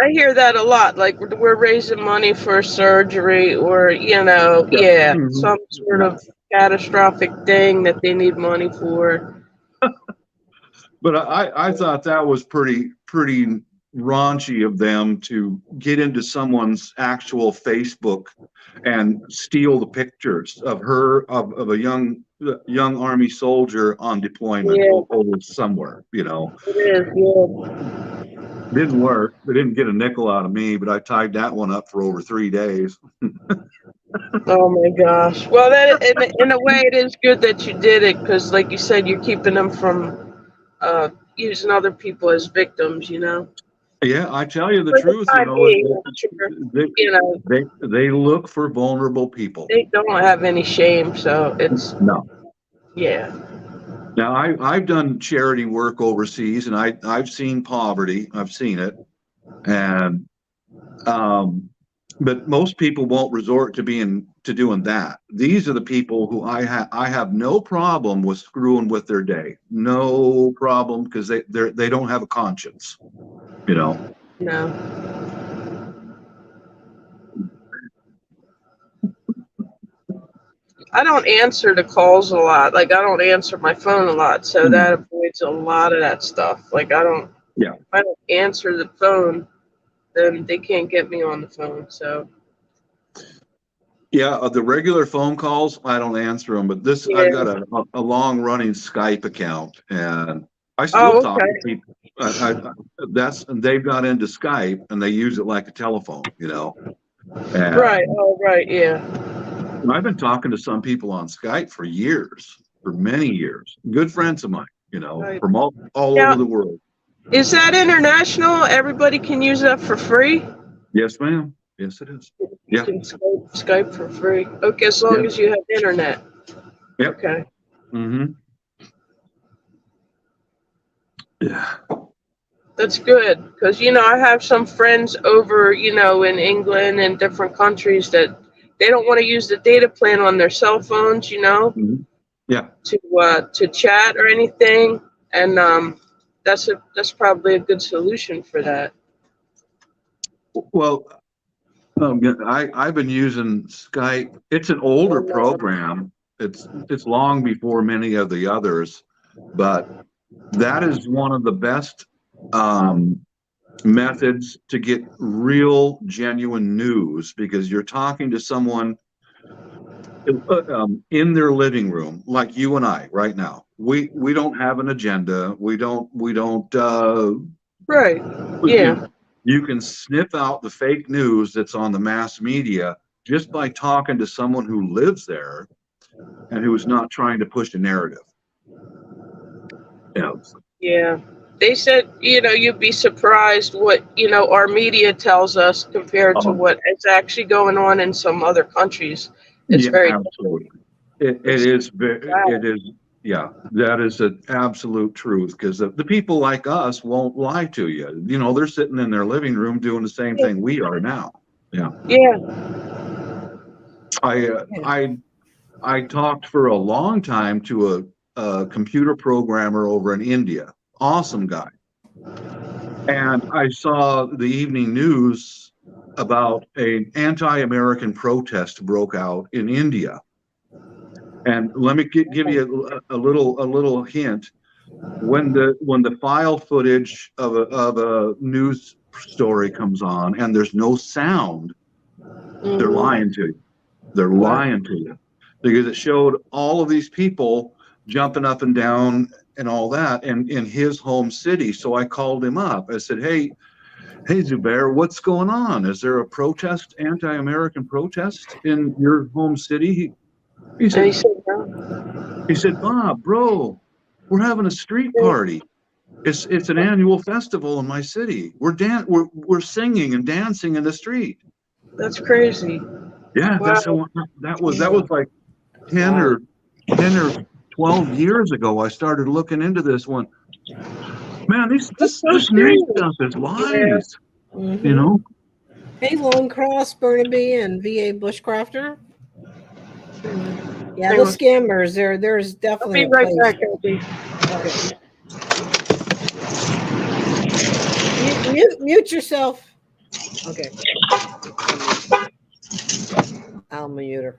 I hear that a lot. Like we're raising money for surgery, or some sort of catastrophic thing that they need money for. But I thought that was pretty raunchy of them to get into someone's actual Facebook and steal the pictures of of a young Army soldier on deployment over somewhere. It is. Yeah. Didn't work. They didn't get a nickel out of me, but I tied that one up for over 3 days. Oh my gosh. Well, that in a way it is good that you did it, because, like you said, you're keeping them from using other people as victims. Yeah, I tell you the truth. They look for vulnerable people. They don't have any shame, so it's no. Yeah. Now I've done charity work overseas, and I've seen poverty. I've seen it, and but most people won't resort to doing that. These are the people who I have no problem with screwing with their day. No problem, because they don't have a conscience. No. I don't answer the calls a lot. Like, I don't answer my phone a lot, so that avoids a lot of that stuff. Like, if I don't answer the phone, then they can't get me on the phone. So yeah, the regular phone calls, I don't answer them. But I've got a long running Skype account, and I still talk to people. They've got into Skype, and they use it like a telephone, And right. Oh, right. Yeah. I've been talking to some people on Skype for many years. Good friends of mine, from all over the world. Is that international? Everybody can use that for free? Yes, ma'am. Yes, it is. You can Skype for free. Okay, as long as you have internet. Yep. Okay. Mm-hmm. Yeah. That's good, because I have some friends over, in England and different countries that they don't want to use the data plan on their cell phones, Mm-hmm. Yeah. To chat or anything, and that's probably a good solution for that. Well, I've been using Skype. It's an older program. It's long before many of the others, but that is one of the best methods to get real, genuine news, because you're talking to someone in their living room, like you and I right now. We don't have an agenda. We don't. Right. Yeah. You can sniff out the fake news that's on the mass media just by talking to someone who lives there and who's not trying to push a narrative. Yeah. They said, you'd be surprised what, our media tells us compared to what is actually going on in some other countries. It's very absolutely. It is. Yeah, that is an absolute truth, because the people like us won't lie to you. They're sitting in their living room doing the same thing we are now. Yeah. Yeah. I talked for a long time to a computer programmer over in India. Awesome guy. And I saw the evening news about an anti-American protest broke out in India. And let me give you a little hint. when the file footage of a news story comes on and there's no sound, they're lying to you. They're lying to you because it showed all of these people jumping up and down and all that in his home city. So I called him up. I said, hey, Zubair, what's going on? Is there a protest, anti-American protest in your home city? He said, Bob, bro, we're having a street party. It's an annual festival in my city. We're singing and dancing in the street. That's crazy. Yeah, Wow. that was like 10 or 12 years ago. I started looking into this one. Man, this news stuff is lies. Mm-hmm. You know. Hey, Lone Cross, Burnaby, and VA Bushcrafter. Yeah, those scammers. There's definitely. I'll be right back, LB. Okay. Mute yourself. Okay. I'll mute her.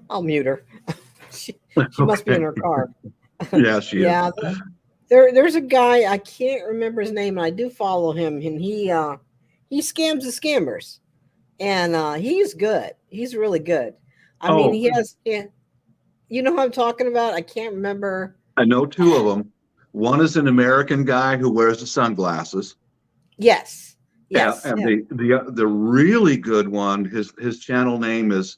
I'll mute her. She must be in her car. Yeah, she is. Yeah. There's a guy, I can't remember his name, and I do follow him, and he scams the scammers. And he's good. He's really good. I mean, he has, you know who I'm talking about? I can't remember. I know two of them. One is an American guy who wears the sunglasses. Yes. Yeah, and the really good one, his channel name is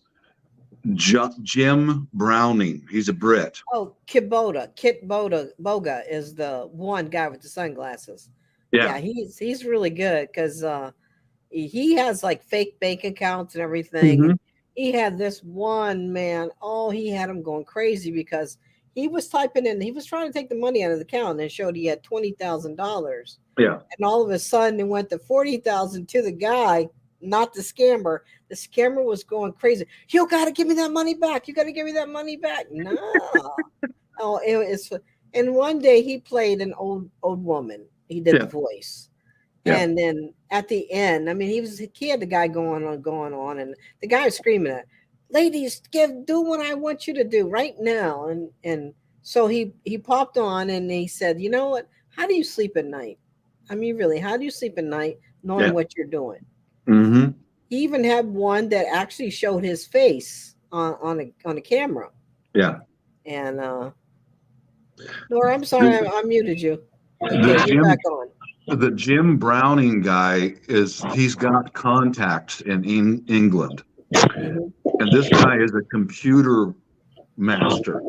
Jim Browning. He's a Brit. Oh, Kit Boga is the one guy with the sunglasses. Yeah, he's really good because he has like fake bank accounts and everything. Mm-hmm. He had this one man. Oh, he had him going crazy because he was typing in. He was trying to take the money out of the account and it showed he had $20,000. Yeah, and all of a sudden it went to 40,000 to the guy, not the scammer. The scammer was going crazy. You got to give me that money back. You got to give me that money back. No. Oh, it's. And one day he played an old woman. He did the voice. Yeah. And then at the end, I mean, he had the guy going on, and the guy was screaming at, ladies, do what I want you to do right now. And so he popped on and he said, you know what? How do you sleep at night? I mean, really, how do you sleep at night knowing what you're doing? Mm-hmm. He even had one that actually showed his face on a camera. Yeah. And Nora, I'm sorry, I muted you. Okay, you're back on. The Jim Browning guy he's got contacts in England. Mm-hmm. And this guy is a computer master.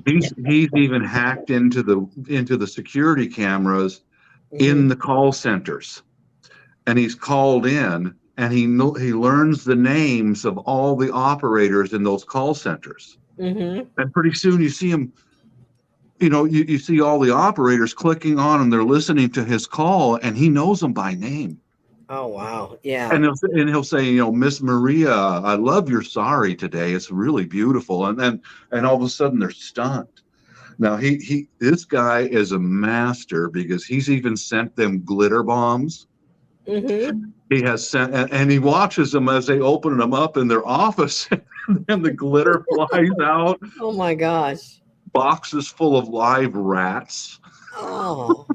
He's even hacked into the security cameras in the call centers. And he's called in and he learns the names of all the operators in those call centers. Mm-hmm. And pretty soon you see him, you see all the operators clicking on and they're listening to his call and he knows them by name. Oh, wow. Yeah. And he'll say, Miss Maria, I love your sari today. It's really beautiful. And all of a sudden they're stunned. Now this guy is a master because he's even sent them glitter bombs. Mm-hmm. He has sent, and he watches them as they open them up in their office and the glitter flies out. Oh my gosh. Boxes full of live rats. Oh,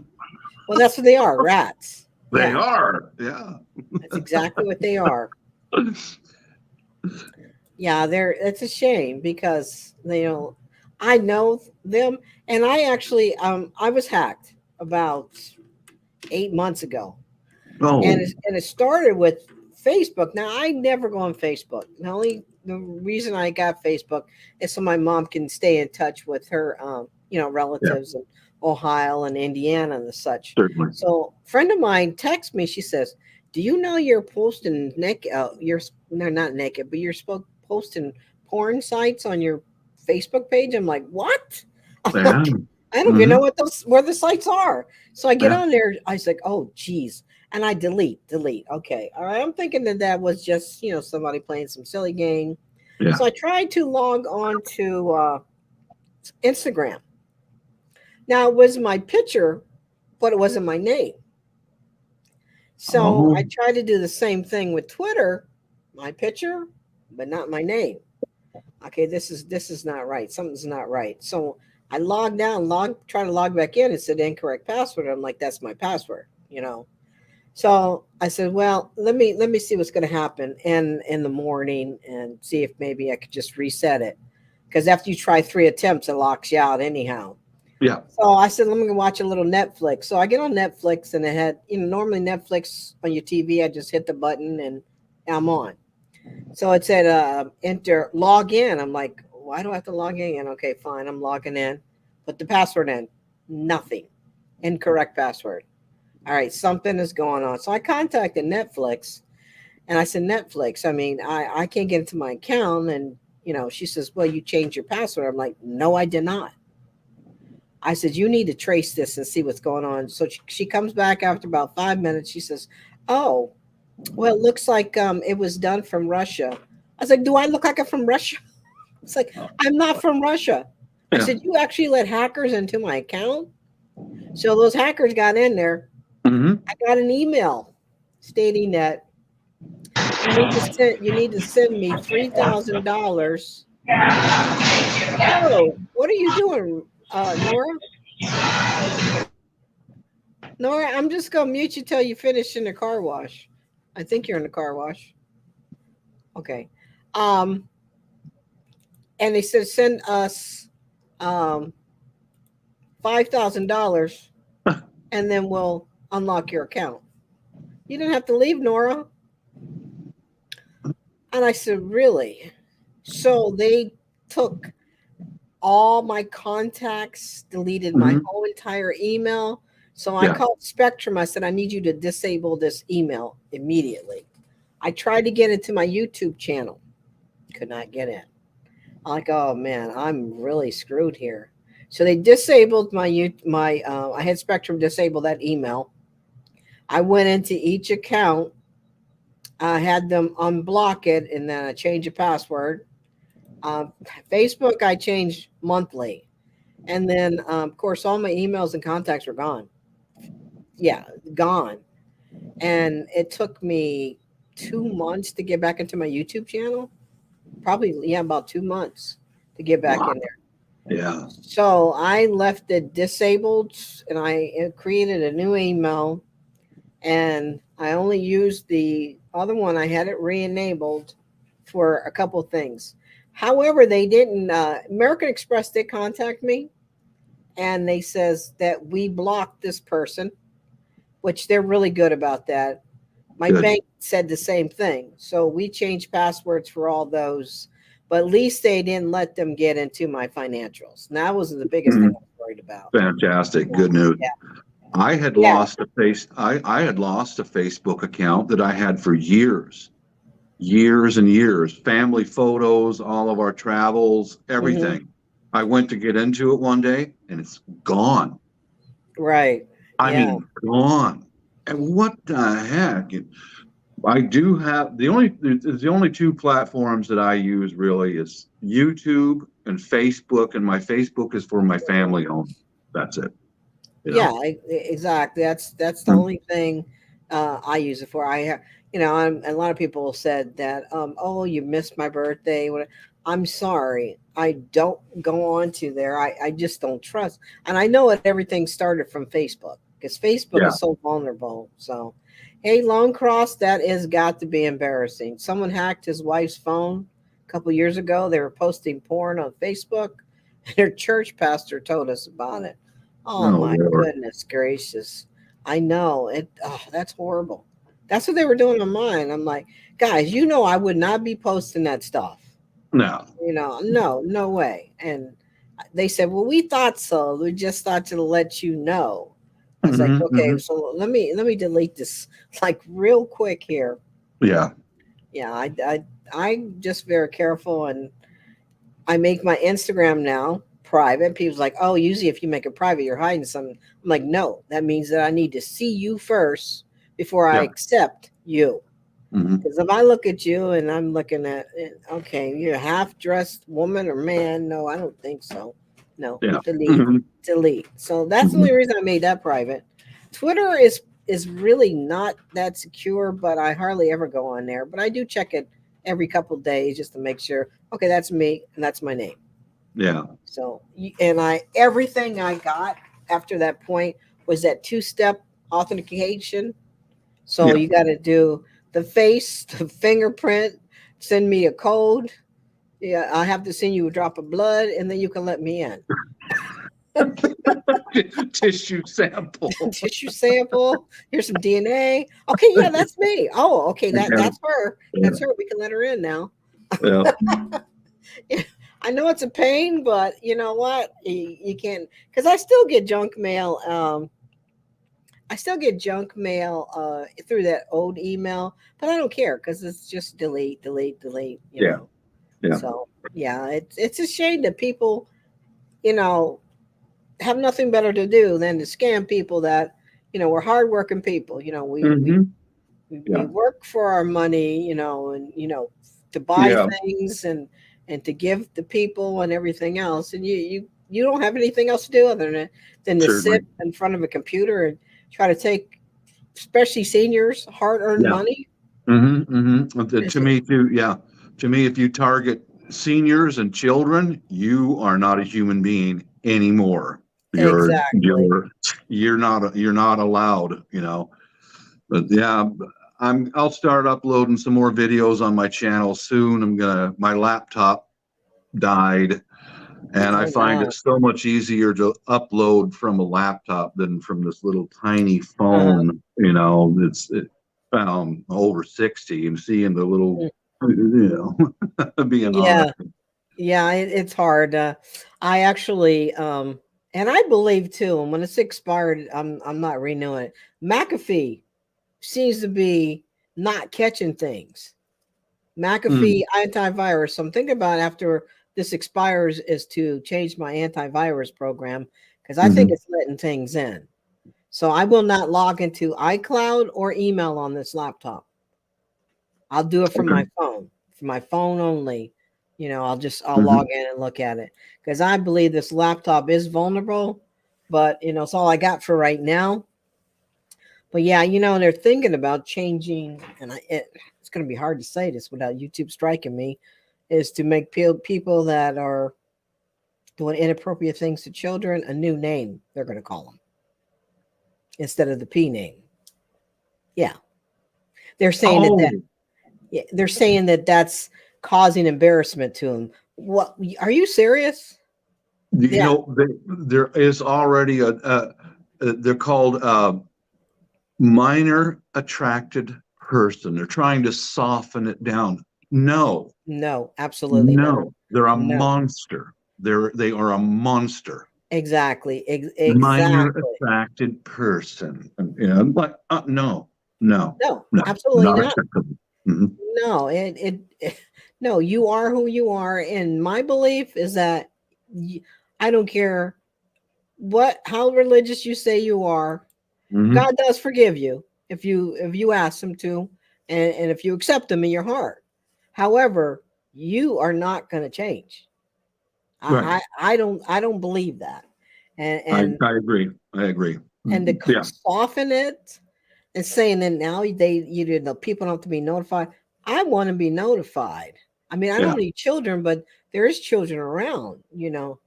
well, that's what they are, rats. They are, yeah. That's exactly what they are. Yeah, it's a shame because I know them, and I actually I was hacked about 8 months ago. Oh. And it started with Facebook. Now I never go on Facebook. The reason I got Facebook is so my mom can stay in touch with her relatives in Ohio and Indiana and such. Certainly. So a friend of mine texts me, she says, do you know you're posting not naked, but you're posting porn sites on your Facebook page? I'm like, what? Yeah. I don't even know where the sites are. So I get on there. I was like, oh, geez. And I delete. Okay. All right. I'm thinking that was just, somebody playing some silly game. Yeah. So I tried to log on to Instagram. Now it was my picture, but it wasn't my name. So I tried to do the same thing with Twitter, my picture, but not my name. okay, this is not right. Something's not right. So I logged out, try to log back in. It said incorrect password. I'm like, that's my password, you know. So I said, well, let me see what's going to happen in the morning and see if maybe I could just reset it. Because after you try 3 attempts, it locks you out anyhow. Yeah. So I said, let me go watch a little Netflix. So I get on Netflix and it had, normally Netflix on your TV, I just hit the button and I'm on. So it said, enter, log in. I'm like, why do I have to log in? Okay, fine. I'm logging in. Put the password in. Nothing. Incorrect password. All right, something is going on. So I contacted Netflix and I said, Netflix, I mean, I can't get into my account. And, she says, well, you changed your password. I'm like, no, I did not. I said, you need to trace this and see what's going on. So she comes back after about 5 minutes. She says, oh, well, it looks like it was done from Russia. I was like, do I look like I'm from Russia? It's like, I'm not from Russia. I said, you actually let hackers into my account? So those hackers got in there. Mm-hmm. I got an email stating that you need to send me $3,000. Oh, what are you doing, Nora? Nora, I'm just going to mute you till you finish in the car wash. I think you're in the car wash. Okay. And they said, send us $5,000 and then we'll unlock your account. You didn't have to leave, Nora. And I said, really? So they took all my contacts, deleted my whole entire email. So I called Spectrum. I said, I need you to disable this email immediately. I tried to get into my YouTube channel. Could not get in. I'm like, oh man, I'm really screwed here. So they disabled I had Spectrum disable that email. I went into each account. I had them unblock it and then I changed the password. Facebook, I changed monthly. And then, of course, all my emails and contacts were gone. Yeah, gone. And it took me 2 months to get back into my YouTube channel. Probably, about 2 months to get back in there. Yeah. So I left it disabled and I created a new email. And I only used the other one. I had it re-enabled for a couple of things. However, they didn't. American Express did contact me, and they says that we blocked this person, which they're really good about that. My bank said the same thing. So we changed passwords for all those, but at least they didn't let them get into my financials. And that was the biggest thing I was worried about. Fantastic. Good news. Yeah. I had lost a Facebook account that I had for years and years, family photos, all of our travels, everything. I went to get into it one day and it's gone. Right. I mean, gone. And what the heck? I do have the only 2 platforms that I use really is YouTube and Facebook, and my Facebook is for my family only. That's it. Yeah, exactly. That's the only thing I use it for. A lot of people said that, oh, you missed my birthday. I'm sorry. I don't go on to there. I just don't trust. And I know everything started from Facebook because Facebook is so vulnerable. So, hey, Lone Cross, that has got to be embarrassing. Someone hacked his wife's phone a couple years ago. They were posting porn on Facebook. Their church pastor told us about it. Oh my goodness gracious. I know it. Oh, that's horrible. That's what they were doing on mine. I'm like, guys, I would not be posting that stuff. No. No way. And they said, well, we thought so. We just thought to let you know. I was like, okay, so let me delete this like real quick here. Yeah. Yeah. I'm just very careful, and I make my Instagram now private. People's like, oh, usually if you make it private, you're hiding something. I'm like, no, that means that I need to see you first before I accept you. Because if I look at you and I'm looking at it, okay, you're a half-dressed woman or man. No, I don't think so. No, delete. So that's the only reason I made that private. Twitter is really not that secure, but I hardly ever go on there. But I do check it every couple of days just to make sure, okay, that's me and that's my name. Yeah. So, and everything I got after that point was that 2-step authentication. So Yeah. you got to do the face, the fingerprint, send me a code. Yeah, I have to send you a drop of blood, and then you can let me in. Tissue sample. Tissue sample. Here's some DNA. Okay, yeah, that's me. Oh, okay, that's her. That's her. We can let her in now. Yeah. I know it's a pain, but you know what? You can't, because I still get junk mail. I still get junk mail through that old email, but I don't care because it's just delete, delete, delete. You know. Yeah. So yeah, it's a shame that people, you know, have nothing better to do than to scam people that, you know, we're hardworking people. You know, we work for our money, you know, and you know, to buy things and to give to people and everything else, and you don't have anything else to do other than to sit in front of a computer and try to take, especially seniors, hard-earned money. To me too. Yeah. To me, if you target seniors and children, you are not a human being anymore. Exactly. You're not allowed, you know. But yeah, I'll start uploading some more videos on my channel soon. My laptop died, and I find it so much easier to upload from a laptop than from this little tiny phone. You know, it's over 60 and seeing the little, you know, being honest. Yeah, it's hard. I actually, and I believe too, and when it's expired, I'm not renewing it. McAfee seems to be not catching things. McAfee antivirus. So I'm thinking about after this expires is to change my antivirus program because I think it's letting things in. So I will not log into iCloud or email on this laptop. I'll do it from my phone only. You know, I'll log in and look at it because I believe this laptop is vulnerable, but you know, it's all I got for right now. But yeah, you know, they're thinking about changing, and it's going to be hard to say this without YouTube striking me, is to make people that are doing inappropriate things to children a new name. They're going to call them instead of the P name. Yeah, they're saying they're saying that that's causing embarrassment to them. What, are you serious? You know, there is already they're called minor attracted person. They're trying to soften it down. No, absolutely no. They're a monster. They are a monster. Exactly. Minor attracted person. You know, but no, absolutely not. Mm-hmm. No, no, you are who you are. And my belief is that I don't care how religious you say you are. God does forgive you if you ask him to, and if you accept him in your heart. However, you are not going to change. Right. I don't believe that. And I agree. And to soften it and saying that now people don't have to be notified. I want to be notified. I mean, I don't need children, but there is children around, you know.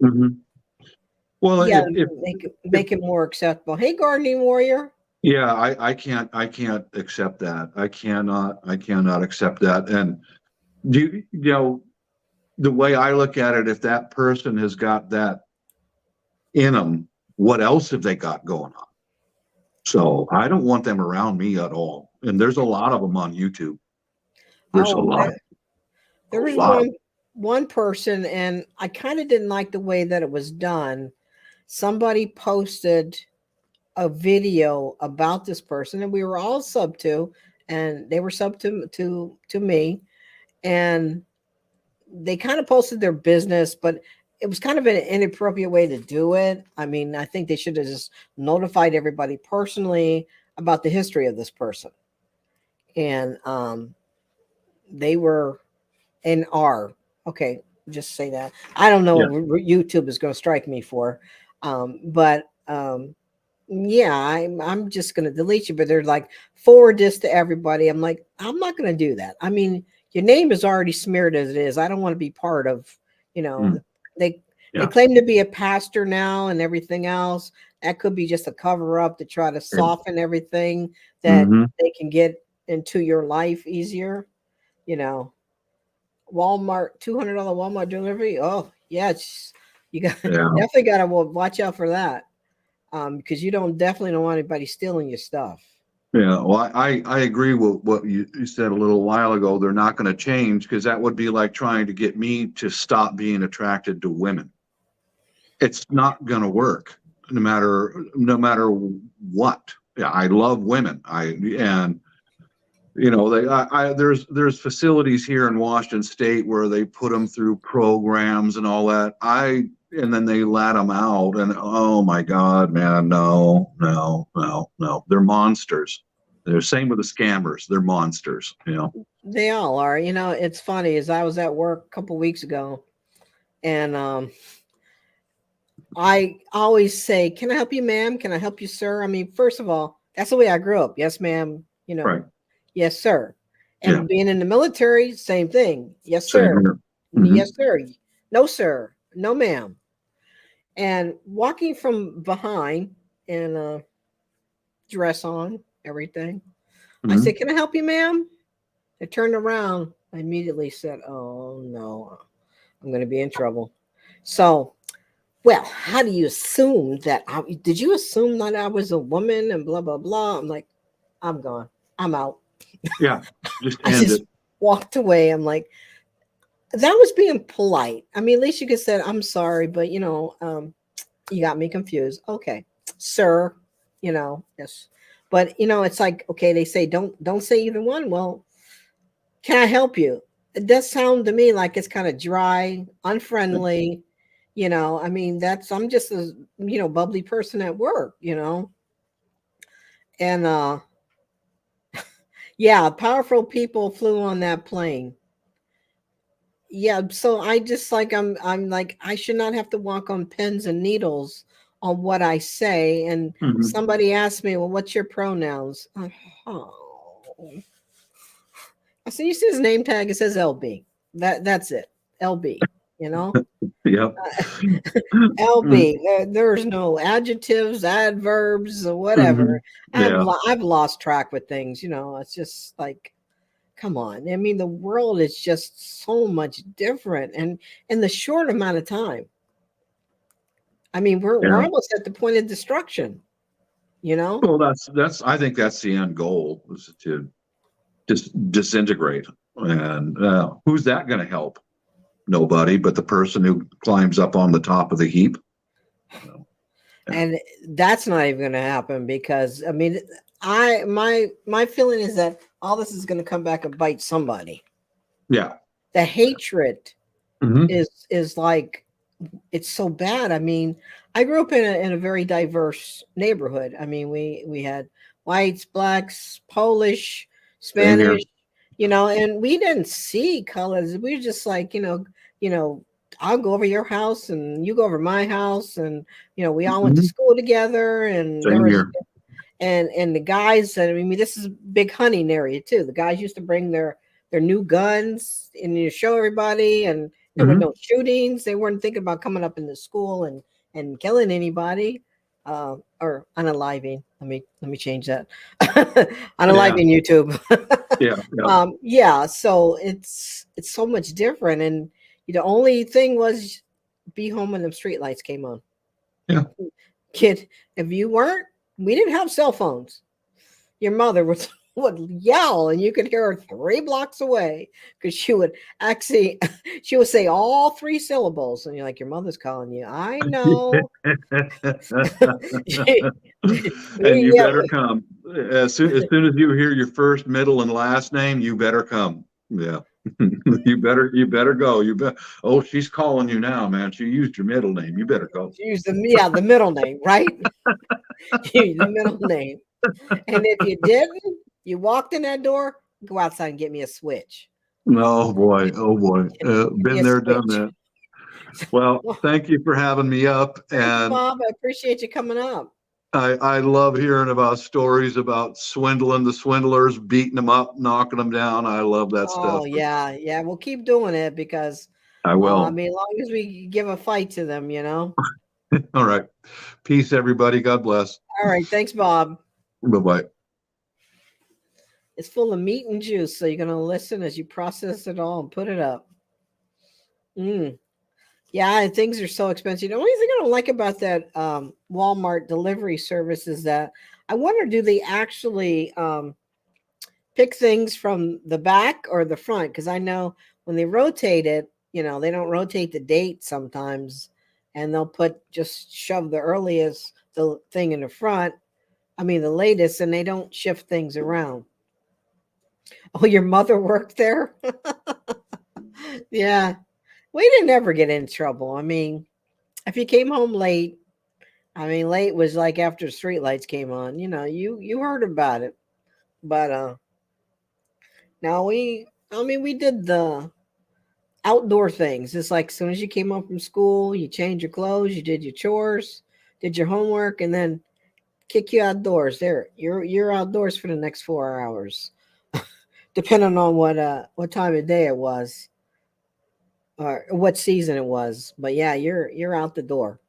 Well, make it more acceptable. Hey, gardening warrior. Yeah, I can't accept that. I cannot accept that. And you know, the way I look at it, if that person has got that in them, what else have they got going on? So I don't want them around me at all. And there's a lot of them on YouTube. There's a lot. There was one person, and I kind of didn't like the way that it was done. Somebody posted a video about this person, and we were all sub to, and they were sub to me, and they kind of posted their business, but it was kind of an inappropriate way to do it. I mean, I think they should have just notified everybody personally about the history of this person. And they were and are okay. Just say that. I don't know what YouTube is going to strike me for, but yeah, I'm just going to delete you. But they're like, forward this to everybody. I'm like, I'm not going to do that. I mean, your name is already smeared as it is. I don't want to be part of, you know, Mm. they Yeah. claim to be a pastor now and everything else. That could be just a cover up to try to soften everything that Mhm. they can get into your life easier. You know, Walmart, $200 Walmart delivery. Oh, yeah, you got Yeah. definitely got to watch out for that. Because you definitely don't want anybody stealing your stuff. Yeah, well, I agree with what you said a little while ago. They're not going to change because that would be like trying to get me to stop being attracted to women. It's not going to work no matter what. Yeah, I love women. And you know, there's facilities here in Washington State where they put them through programs and all that. And then they let them out, and oh my God, man, no, they're monsters. They're same with the scammers. They're monsters. You know. They all are. You know, it's funny. As I was at work a couple weeks ago, and I always say, "Can I help you, ma'am? Can I help you, sir?" I mean, first of all, that's the way I grew up. Yes, ma'am. You know, Right. yes, sir. And Yeah. being in the military, same thing. Yes, Same sir. here. Mhm. Yes, sir. No, sir. No, ma'am. And walking from behind and dress on, everything. I Mhm. said, "Can I help you, ma'am?" I turned around. I immediately said, "Oh no, I'm going to be in trouble." So, well, how do you assume that? Did you assume that I was a woman and blah blah blah? I'm like, I'm gone. I'm out. Yeah. Just I end just it. walked away. I'm like, that was being polite. I mean, at least you could say, "I'm sorry, but you know, you got me confused." Okay, sir. You know, yes. But you know, it's like, okay, they say don't say either one. Well, can I help you? It does sound to me like it's kind of dry, unfriendly. You know, I mean, I'm just a, bubbly person at work, and yeah, powerful people flew on that plane. Yeah, so I just like I'm like I should not have to walk on pins and needles on what I say. And Mhm. somebody asked me, "Well, what's your pronouns?" Oh. I see, you see his name tag. It says LB. That's it. LB. You know, Yep. LB. There's no adjectives, adverbs, or whatever. Mhm. Yeah. I've lost track with things. You know, it's just like, come on. I mean, the world is just so much different, and in the short amount of time. I mean, we're Yeah. almost at the point of destruction. You know. Well, I think that's the end goal, is to just disintegrate. And who's that going to help? Nobody but the person who climbs up on the top of the heap. So, yeah. And that's not even going to happen because I mean, my feeling is that all this is going to come back and bite somebody. Yeah. The hatred Mhm. is like, it's so bad. I mean, I grew up in a very diverse neighborhood. I mean, we had whites, blacks, Polish, Same here. Spanish, and we didn't see colors. We were just like, I'll go over your house and you go over my house, and we all went to Mhm. school together, and there Same was here. and the guys, I mean, this is a big hunting area too. The guys used to bring their new guns and you show everybody, and there were Mhm. no shootings. They weren't thinking about coming up in the school and killing anybody, or unaliving. Let me change that. Yeah. Unaliving YouTube. Yeah. Yeah. Yeah. So it's so much different, and the only thing was be home when the street lights came on. Yeah. Kid, if you weren't, we didn't have cell phones. Your mother would yell, and you could hear her 3 blocks away because she would actually she would say all 3 syllables, and you're like, your mother's calling you. I know. And you Yeah, better come. As soon as you hear your first, middle, and last name, you better come. Yeah. You better go. Oh, she's calling you now, man. She used your middle name. You better go. use the middle name, right? Use the middle name. And if you didn't, you walked in that door, go outside and get me a switch. Oh boy. Oh boy. Give me Been a there, done switch. that. Well, Well, thank you for having me up. thank you, And Bob. I appreciate you coming up. I love hearing about stories about swindling the swindlers, beating them up, knocking them down. I love that stuff. Oh yeah, yeah. We'll keep doing it because I I will. mean, as long as we give a fight to them, you know. All right. Peace, everybody. God bless. All right, thanks, Bob. Bye-bye. It's full of meat and juice, so you're gonna listen as you process it all and put it up. Yeah, and things are so expensive. The only thing I don't like about that Walmart delivery service is that I wonder, do they actually pick things from the back or the front? Because I know when they rotate it, you know, they don't rotate the date sometimes, and they'll just shove the earliest the thing in the front. I mean, the latest, and they don't shift things around. Oh, your mother worked there? Yeah. We didn't ever get in trouble. I mean, if you came home late, I mean, late was like after the street lights came on, you know, you heard about it. But now we did the outdoor things. It's like as soon as you came home from school, you changed your clothes, you did your chores, did your homework, and then kick you outdoors. There, you're outdoors for the next 4 hours, depending on what time of day it was or what season it was. But yeah, you're out the door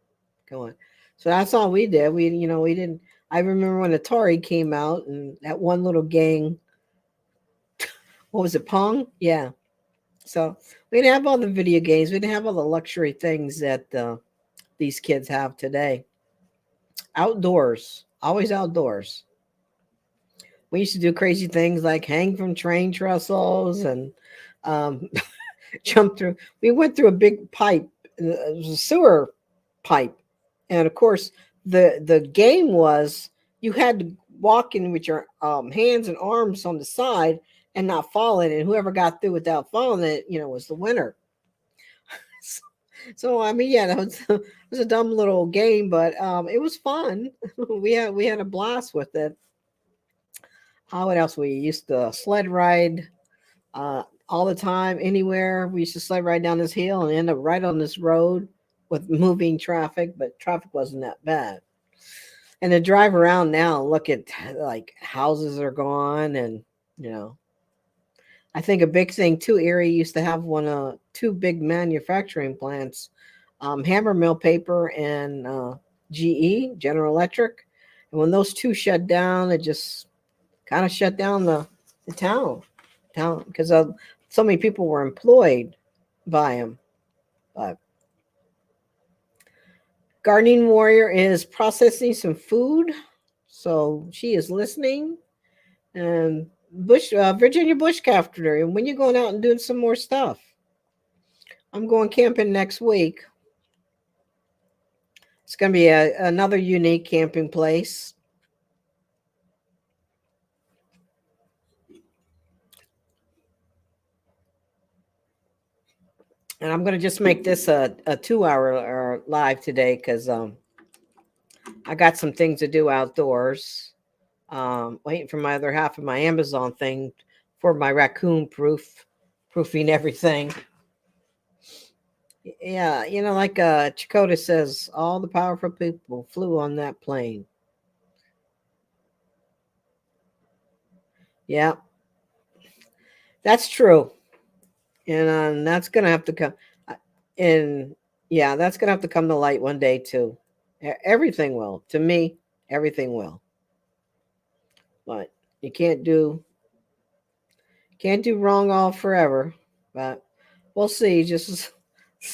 going. So that's all we did. We didn't. I remember when Atari came out and that one little gang. What was it, Pong? Yeah. So we didn't have all the video games. We didn't have all the luxury things that these kids have today. Outdoors, always outdoors. We used to do crazy things like hang from train trestles and um, jump through. We went through a big pipe, it was a sewer pipe, and of course the game was you had to walk in with your hands and arms on the side and not fall in, and whoever got through without falling it, was the winner. So I mean, yeah, it was a dumb little game, but it was fun. We had a blast with it. What else? We used to sled ride all the time, anywhere. We used to sled ride down this hill and end up right on this road with moving traffic, but traffic wasn't that bad. And to drive around now, look at like houses are gone, and you know, I think a big thing too. Erie used to have two big manufacturing plants, Hammer Mill Paper and GE General Electric, and when those two shut down, it just kind of shut down the town because so many people were employed by them. But Gardening Warrior is processing some food, so she is listening. And Virginia Bushcrafter, and when you going out and doing some more stuff? I'm going camping next week. It's going to be another unique camping place. And I'm going to just make this a 2-hour live today because I got some things to do outdoors. Waiting for my other half of my Amazon thing for my raccoon proofing everything. Yeah, like Chakotay says, all the powerful people flew on that plane. Yeah, that's true. And that's going to have to come. And yeah, that's going to have to come to light one day too. Everything will. To me, everything will. But you can't do wrong all forever. But we'll see. Just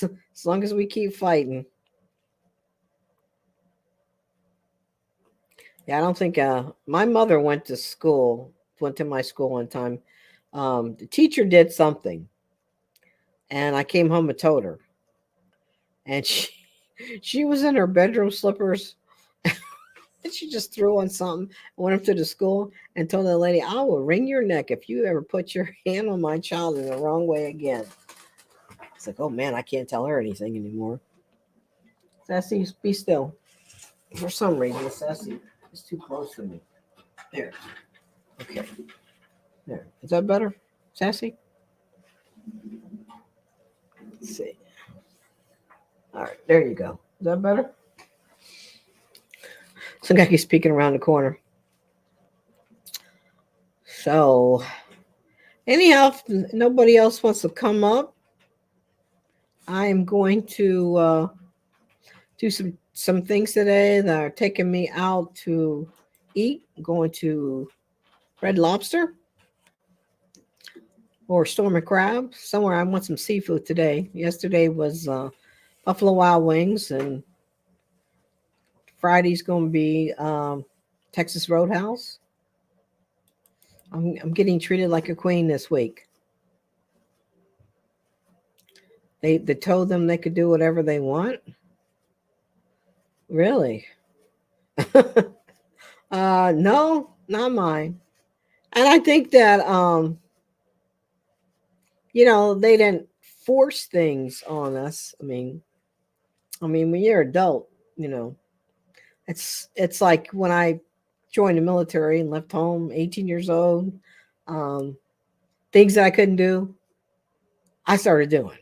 as long as we keep fighting. Yeah, I don't think my mother went to my school one time. The teacher did something, and I came home and told her. And she was in her bedroom slippers, and she just threw on something, went up to the school and told the lady, I will wring your neck if you ever put your hand on my child in the wrong way again. It's like, oh man, I can't tell her anything anymore. Sassy, be still. For some reason, Sassy is too close to me. There. Okay. There. Is that better, Sassy? Let's see. All right, there you go. Is that better? Some guy keeps peeking around the corner. So, anyhow, if nobody else wants to come up, I am going to do some things today that are taking me out to eat. I'm going to Red Lobster or Storm and Crab. Somewhere I want some seafood today. Yesterday was Buffalo Wild Wings, and Friday's going to be Texas Roadhouse. I'm getting treated like a queen this week. They told them they could do whatever they want. Really? No, not mine. And I think that they didn't force things on us. I mean, when you're adult, it's like when I joined the military and left home, 18 years old, things that I couldn't do, I started doing.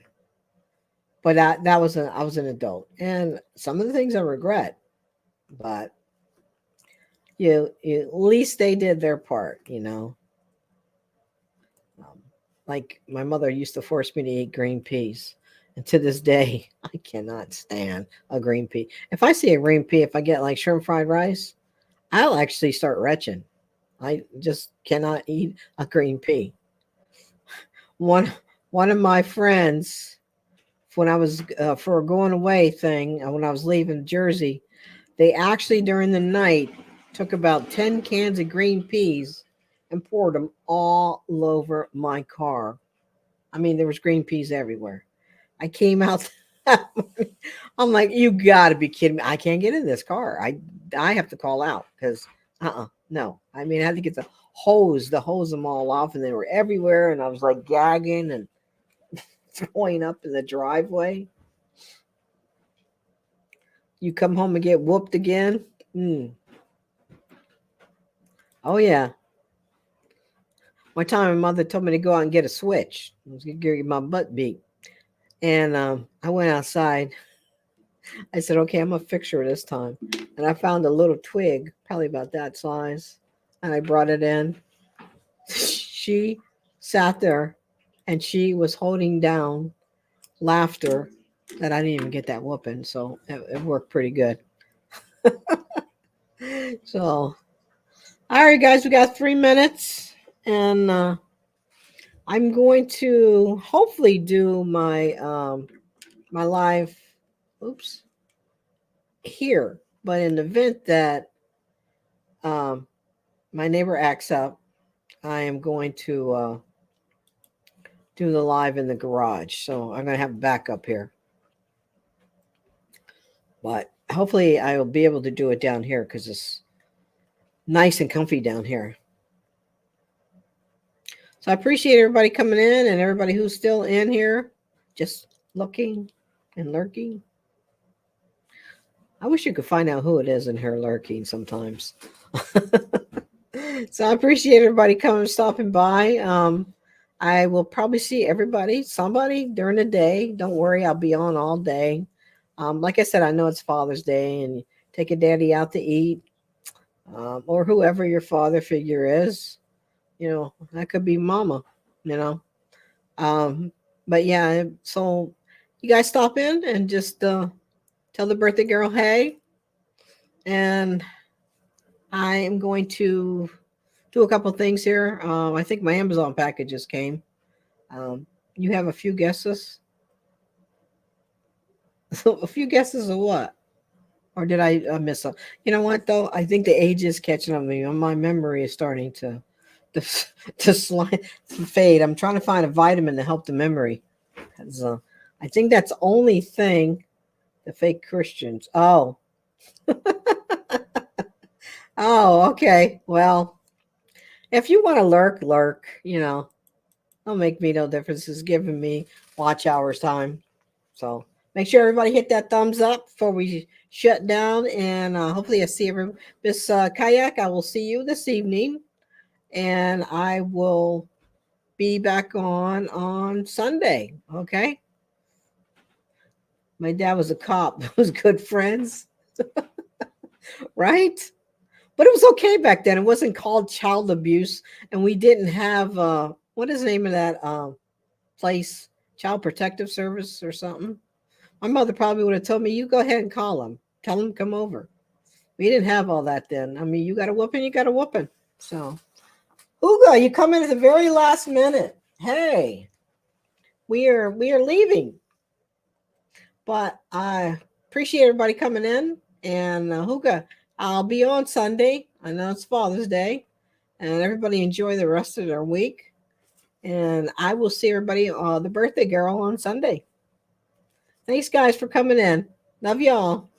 But I was an adult, and some of the things I regret, but at least they did their part, like my mother used to force me to eat green peas. And to this day, I cannot stand a green pea. If I see a green pea, if I get like shrimp fried rice, I'll actually start retching. I just cannot eat a green pea. One of my friends, when I was for a going away thing, when I was leaving Jersey, they actually during the night took about 10 cans of green peas and poured them all over my car. I mean, there was green peas everywhere. I came out. I'm like, you got to be kidding me. I can't get in this car. I have to call out because no. I mean, I had to get the hose them all off, and they were everywhere. And I was like gagging and throwing up in the driveway. You come home and get whooped again. Oh yeah. One time my mother told me to go out and get a switch. I was going to get my butt beat. And I went outside. I said, okay, I'm going to fix her this time. And I found a little twig, probably about that size. And I brought it in. She sat there and she was holding down laughter that I didn't even get that whooping. So it worked pretty good. So, all right, guys, we got 3 minutes. And I'm going to hopefully do my my live here, but in the event that my neighbor acts up, I am going to do the live in the garage. So I'm going to have a backup here. But hopefully I will be able to do it down here because it's nice and comfy down here. So I appreciate everybody coming in and everybody who's still in here, just looking and lurking. I wish you could find out who it is in here lurking sometimes. So I appreciate everybody coming, stopping by. I will probably see somebody during the day. Don't worry, I'll be on all day. Like I said, I know it's Father's Day and you take a daddy out to eat, or whoever your father figure is. That could be mama, but yeah, so you guys stop in and just tell the birthday girl hey, and I am going to do a couple things here. I think my Amazon package just came. You have a few guesses? A few guesses of what? Or did I miss some? You know what though? I think the age is catching up with me. My memory is starting to fade. I'm trying to find a vitamin to help the memory. I think that's the only thing the fake Christians. Oh. Oh, okay. Well, if you want to lurk, it'll make me no difference. It's giving me watch hours time. So make sure everybody hit that thumbs up before we shut down. And hopefully I see everyone. Miss Kayak, I will see you this evening. And I will be back on Sunday. Okay. My dad was a cop. It was good friends. Right? But it was okay back then. It wasn't called child abuse, and we didn't have what is the name of that place? Child Protective Service or something. My mother probably would have told me, "You go ahead and call them. Tell them to come over." We didn't have all that then. I mean, you got a whooping, you got a whooping. So, Hugo, you come in at the very last minute. Hey, we are leaving, but I appreciate everybody coming in. And Hugo, I'll be on Sunday. I know it's Father's Day, and everybody enjoy the rest of their week. And I will see everybody the birthday girl on Sunday. Thanks, guys, for coming in. Love y'all.